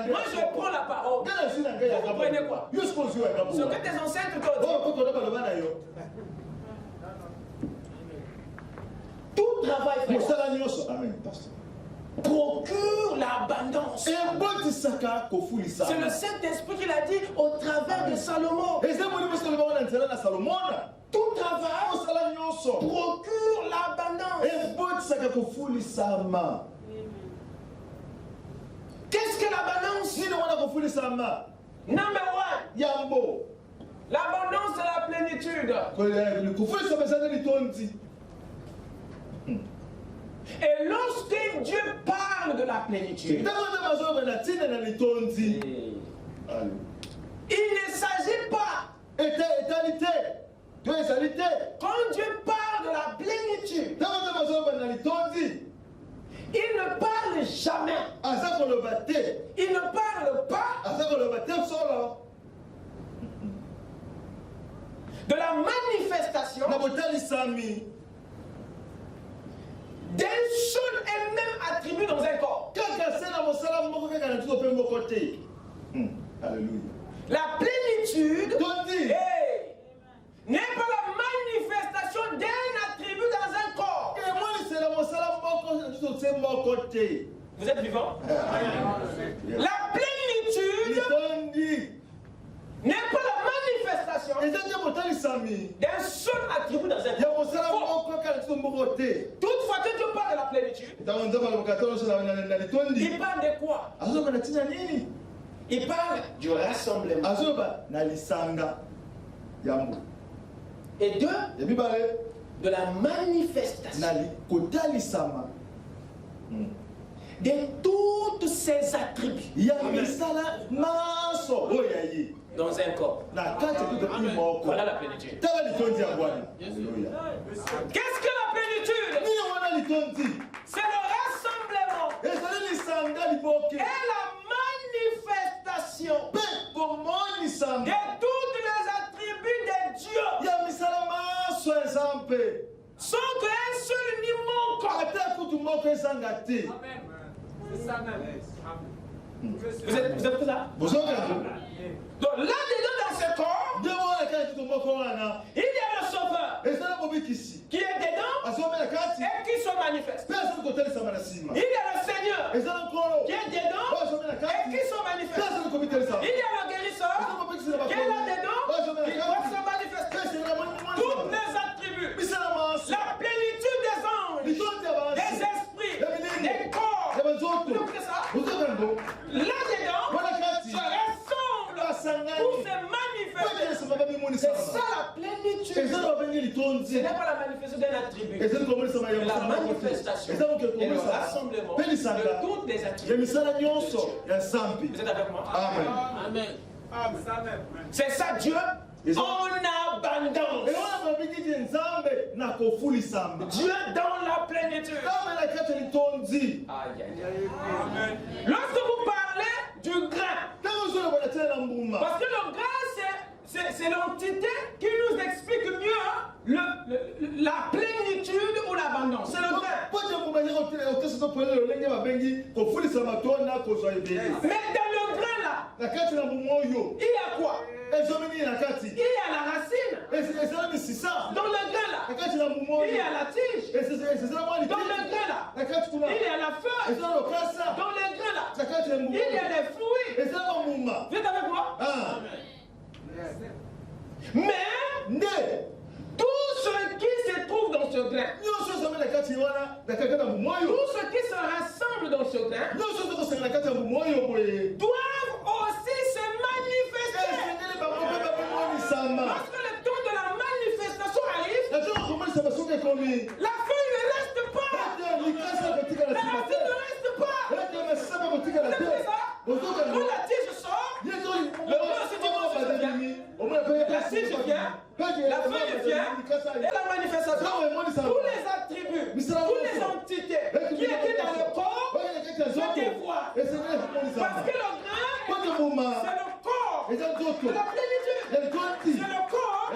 Moi je prends la parole. Vous comprenez quoi? Ce que tes ancêtres t'ont dit. Tout travail procure l'abondance. C'est le Saint-Esprit qui l'a dit au travers de Salomon. Tout travail procure l'abondance. Qu'est-ce que l'abondance? Number one. L'abondance c'est la plénitude. Et lorsque Dieu parle de la plénitude, il ne s'agit pas. Quand Dieu parle de la plénitude, il ne parle jamais. Il ne parle pas de la manifestation d'un seul et même attribut dans un corps. La plénitude n'est pas la manifestation d'un attribut dans un corps. Vous êtes vivant? La plénitude n'est pas la manifestation d'un seul attribut dans un corps. Toutefois que Dieu parle de la plénitude, il parle de quoi? Il parle du rassemblement. Et de la manifestation de toutes ces attributs dans un corps. Voilà la plénitude. Qu'est-ce que la plénitude? C'est le rassemblement et la manifestation de tous les attributs de Dieu sans qu'un seul n'y manque. C'est ça même. Vous êtes là? Donc là-dedans dans ce corps, il y a le sauveur qui est dedans et qui se manifeste. Il y a le Seigneur qui est dedans et qui se manifeste. Il y a le guérisseur qui est là-dedans et qui doit se manifester. Tous les attributs, la plénitude des anges, des esprits, des corps, vous comprenez ça? Là-dedans, se rassemble pour se manifester. C'est ça la plénitude. Ce n'est pas la manifestation d'un attribut, mais la manifestation et le rassemblement de toutes les attributs. Vous êtes avec moi? Amen. C'est ça Dieu en abondance. Dieu dans la plénitude. Lorsque vous parlez du grain, parce que le grain c'est l'entité qui nous explique mieux la plénitude ou l'abondance. C'est le grain. Mais dans le grain là, il y a quoi? Il y a la racine. Dans le grain là, il y a la tige. Dans le grain là, il y a la feuille. Dans le grain là, il y a les fruits. Vous êtes avec moi? Mais tout ce qui se trouve dans ce grain, tout ce qui se rassemble dans ce grain, doivent aussi se manifester. Parce que le temps de la manifestation La feuille ne reste pas. La racine ne reste pas. Quand la tige sort, le roi se dit la tige vient, la feuille vient, et la manifestation, tous les attributs, toutes les entités qui étaient dans le corps se dévoient. Parce que le grain, c'est le corps de la plénitude. C'est le corps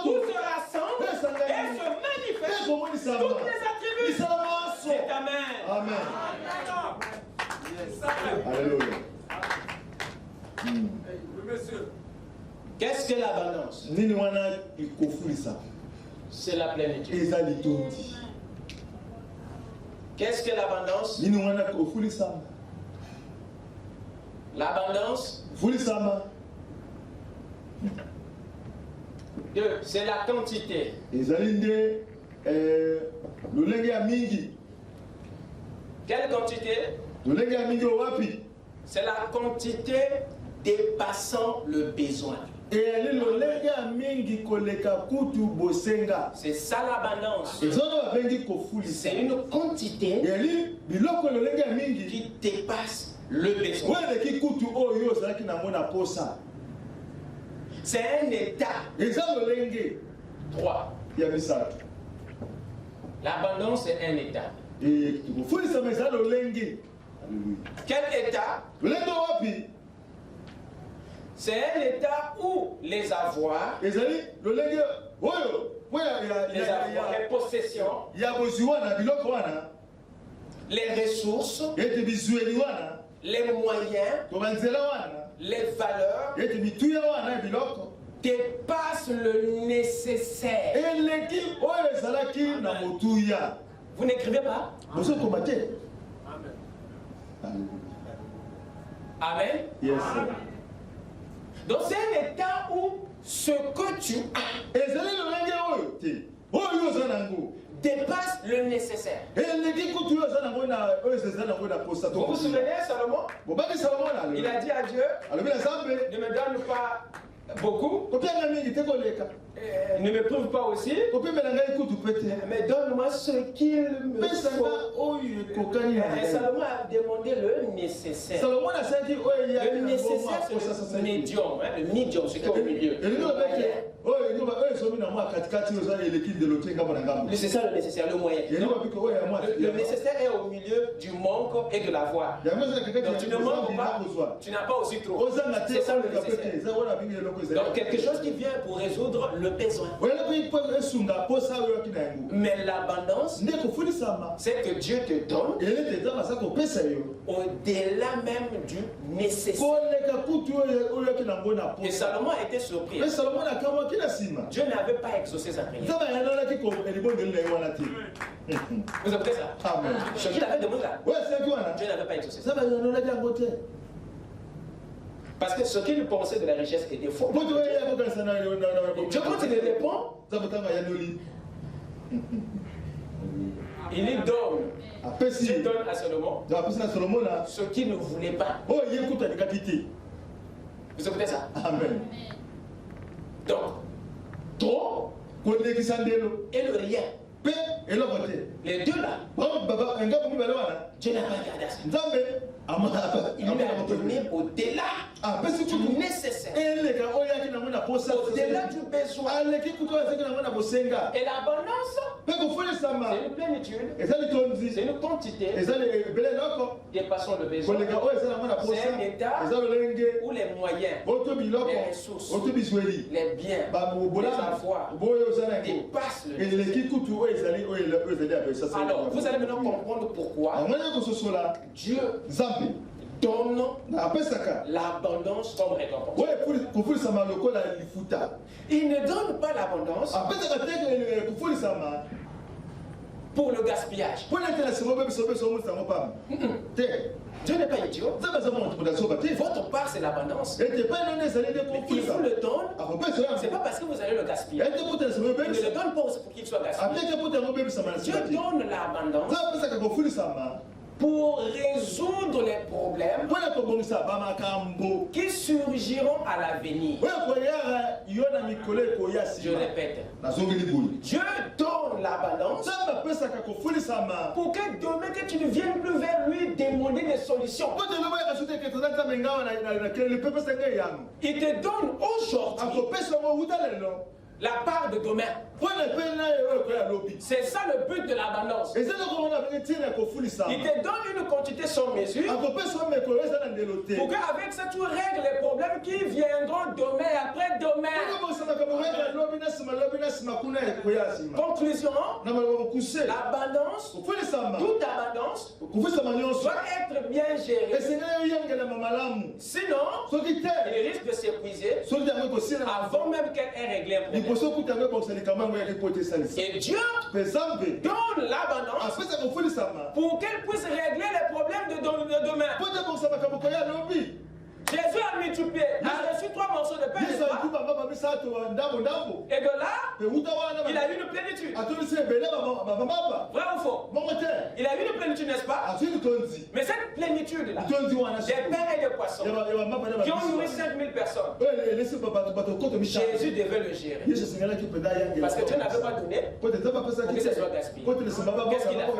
où se rassemble et se manifeste toutes les attributs. C'est Amen. Amen. Alléluia. Qu'est-ce que l'abondance? C'est la plénitude. Qu'est-ce que l'abondance? L'abondance, c'est la quantité. Quelle quantité? C'est la quantité dépassant le besoin. C'est ça l'abondance. C'est une quantité qui dépasse le besoin. C'est un état. 3. L'abondance est un état. Quel état? C'est un état où les avoirs, les possessions, les ressources, les moyens, les valeurs dépassent le nécessaire. Vous n'écrivez pas? Amen. Yes. Donc c'est un état où ce que tu as dépasse le nécessaire. Vous vous souvenez Salomon? Il a dit à Dieu, ne me donne pas beaucoup, ne me prouve pas aussi, mais donne-moi ce qu'il me faut. Et Salomon a demandé le nécessaire. Le nécessaire, c'est le médium, le médium, ce qui est au milieu. C'est ça le nécessaire, le moyen. Le nécessaire est au milieu du manque et de l'avoir. Donc tu ne manques pas, tu n'as pas aussi trop. C'est ça le nécessaire. Donc quelque chose qui vient pour résoudre le besoin. Mais l'abondance, c'est que Dieu te donne au-delà même du nécessaire. Et Salomon a été surpris. Dieu n'avait pas exaucé sa prière. Vous avez ça? Amen. Ce qu'il avait demandé là, Dieu n'avait pas exaucé ça. Parce que ce qu'il pensait de la richesse était faux. Dieu, quand il répond, il lui donne. Dieu donne à Salomon ce qu'il ne voulait pas. Vous écoutez ça? Amen. Donc, trop et le rien. Les deux là, Dieu n'a pas gardé ça. Il lui a donné au-delà du nécessaire, au-delà du besoin. Et l'abondance, c'est une plénitude, c'est une quantité dépassant le besoin. C'est un état où les moyens, les ressources, les biens, les avoirs dépassent le besoin. Alors, vous allez maintenant comprendre pourquoi Dieu donne l'abondance comme récompense. Il ne donne pas l'abondance pour le gaspillage. Dieu n'est pas idiot. Votre part, c'est l'abondance. Il vous le donne, c'est pas parce que vous allez le gaspiller. Il ne le donne pas aussi pour qu'il soit gaspillé. Dieu donne l'abondance pour résoudre les problèmes qui surgiront à l'avenir. Je répète, Dieu donne l'abondance pour que demain que tu ne viennes plus vers lui demander des solutions. Il te donne aujourd'hui la part de demain. C'est ça le but de l'abondance. Il te donne une quantité sans mesure pour qu'avec ça tu règles les problèmes qui viendront demain après demain. Conclusion, l'abondance, toute abondance doit être bien gérée. Sinon, il risque de s'épuiser avant même qu'elle ait réglé un problème. Et Dieu donne l'abondance pour qu'elle puisse régler les problèmes de demain. Jésus a multiplié, a reçu 3 morceaux de pain. Et de là, il a eu une plénitude. Vrai ou faux? Il a eu une plénitude, n'est-ce pas? Mais cette plénitude-là, des pains et des poissons, qui ont nourri 5000 personnes, Jésus devait le gérer. Parce que Dieu n'avait pas donné pour que ce soit gaspillé. Qu'est-ce qu'il a fait?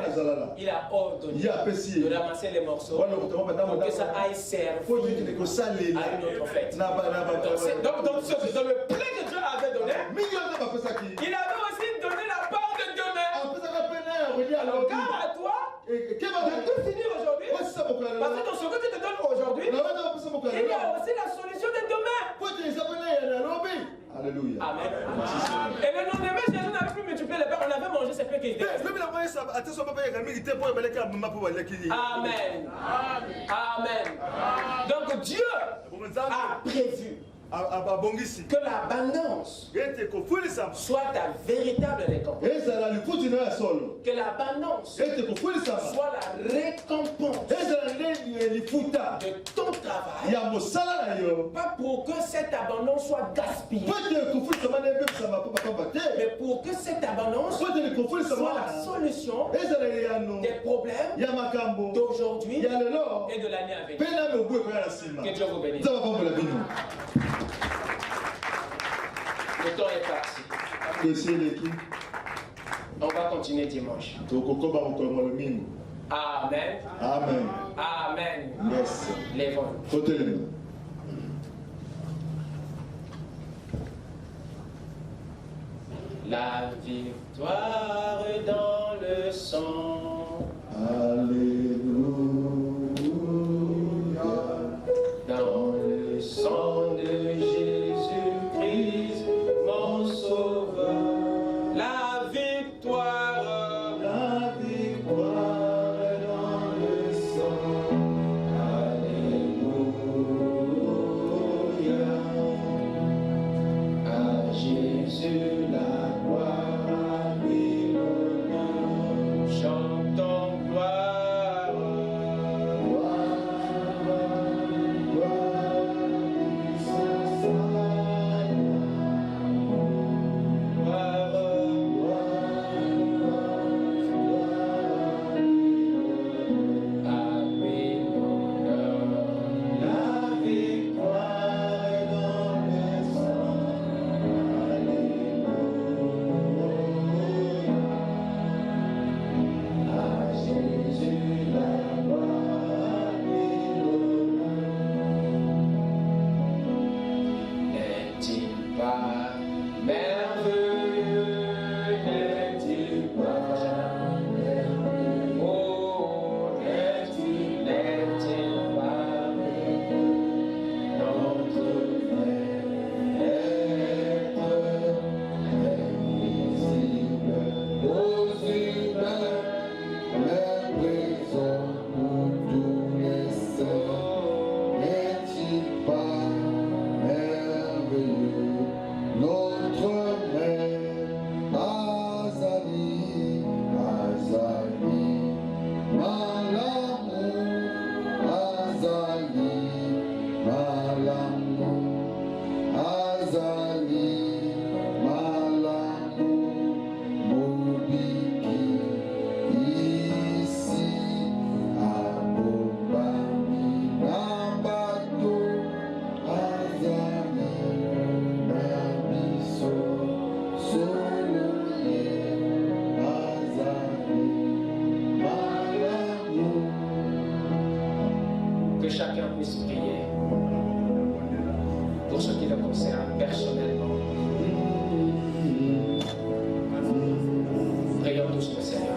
Il a ordonné de ramasser les morceaux pour que ça aille servir à une autre fête. Donc, dans le plein que Dieu avait donné, il avait aussi donné la part de demain. Alors, garde à toi de tout finir aujourd'hui. Parce que dans ce que tu te donnes aujourd'hui, il y a aussi la solution de demain. Alléluia. Amen. Et le lendemain, Jésus n'avait plus multiplié les pains. On avait mangé ces pains qui étaient. Amen. Amen. Donc Dieu a prévu que l'abondance soit ta véritable récompense. Que l'abondance soit la récompense de ton travail. Pas pour que cette abondance soit gaspillée, mais pour que cette abondance soit la solution des problèmes d'aujourd'hui et de l'année à venir. Que Dieu vous bénisse. Le temps est parti. On va continuer dimanche. Amen. Amen. Amen. Yes. Lèvons. La victoire dans le sang. Alléluia. Dans le sang de Jésus-Christ, mon sauveur. La victoire dans le sang. Alléluia. À Jésus la gloire, à lui l'honneur. Chantons gloire. bénédiction, Seigneur.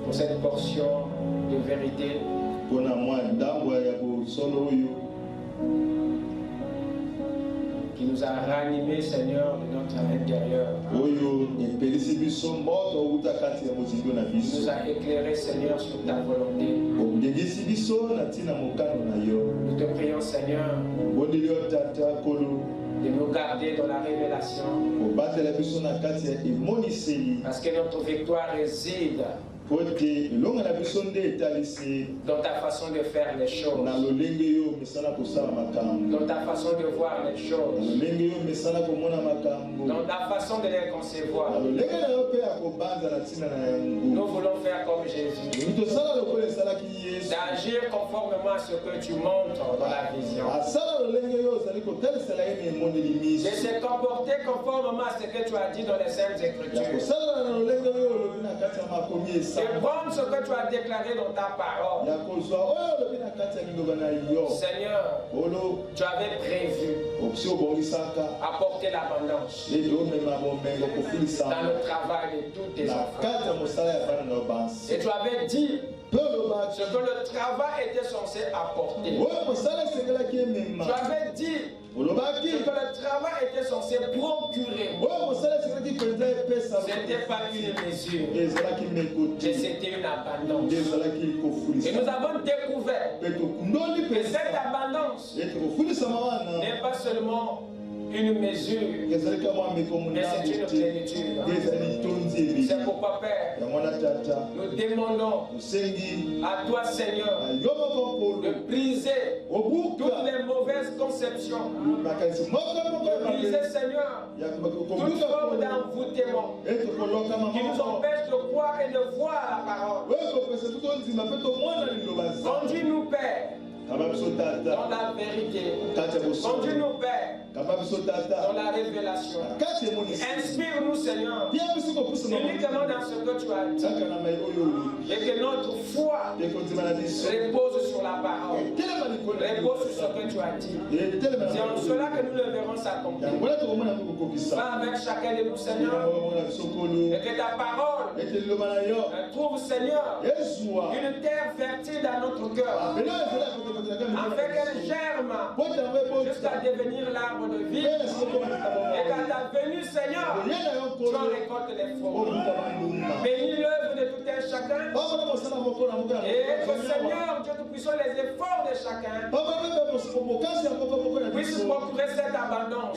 Pour cette portion de vérité qui nous a ranimés, Seigneur, de notre intérieur. Qui nous a éclairés, Seigneur, sur ta volonté. Nous te prions, Seigneur, de nous garder dans la révélation. Parce que notre victoire réside dans ta façon de faire les choses, dans ta façon de voir les choses, dans ta façon de les concevoir. Nous voulons faire comme Jésus, d'agir conformément à ce que tu montres dans la vision, de se comporter conformément à ce que tu as dit dans les Saintes Écritures, de prendre ce que tu as déclaré dans ta parole. Seigneur, tu avais prévu apporter l'abondance dans le travail de tous tes enfants. Et tu avais dit ce que le travail était censé apporter. Tu avais dit ce que le travail était censé procurer. Ce n'était pas une mesure, mais c'était une abondance. Et nous avons découvert que cette abondance n'est pas seulement une mesure, mais c'est une plénitude. C'est pourquoi, Père, nous demandons à toi, Seigneur, de briser toutes les mauvaises conceptions, de briser, Seigneur, toute forme d'envoûtement qui nous empêche de croire et de voir la parole. Conduis-nous, Père, dans la vérité. Conduis-nous, Père, dans la révélation. Inspire-nous, Seigneur, uniquement dans ce que tu as dit, et que notre foi repose sur la parole, repose sur ce que tu as dit. C'est en cela que nous le verrons s'accomplir. Va avec chacun de nous, Seigneur, et que ta parole trouve, Seigneur, une terre fertile dans notre cœur, afin qu'elle germe jusqu'à devenir l'arbre de vie. Et qu'à ta venue, Seigneur, tu en récoltes les fruits. Bénis l'œuvre de tout un chacun. Et que Seigneur, Dieu Tout-Puissant, les efforts de chacun puissent procurer cette abondance.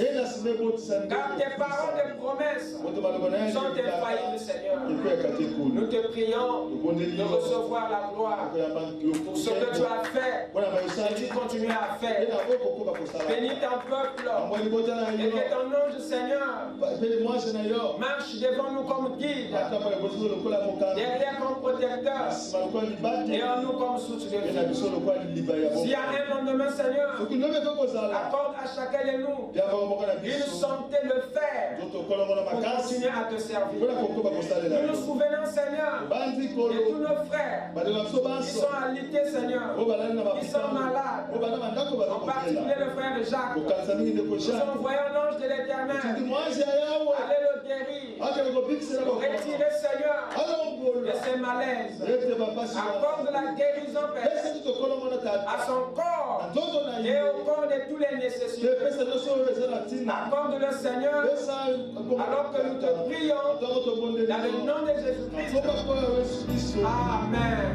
Car tes paroles de promesses sont infaillibles, Seigneur. Nous te prions de recevoir la gloire pour ce que tu as fait et tu continues à faire. Bénis ton peuple et que ton ange, Seigneur, marche devant nous comme guide, derrière comme protecteur et en nous comme source de vie. S'il y a un lendemain, Seigneur, accorde à chacun de nous une santé de fer pour continuer à te servir. Nous nous souvenons, Seigneur, de tous nos frères qui sont alités, Seigneur, qui sont malades. En particulier le frère Jacques. Nous envoyons l'ange de l'Éternel. Allez le guérir. Retirer, Seigneur, de ses malaises. Accorde la guérison, Père, à son corps et au corps de tous les nécessités. Accorde le Seigneur alors que nous te prions dans le nom de Jésus-Christ. Amen.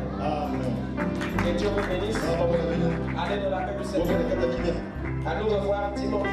Que Dieu vous bénisse. Allez dans la paix du Seigneur. À nous revoir dimanche.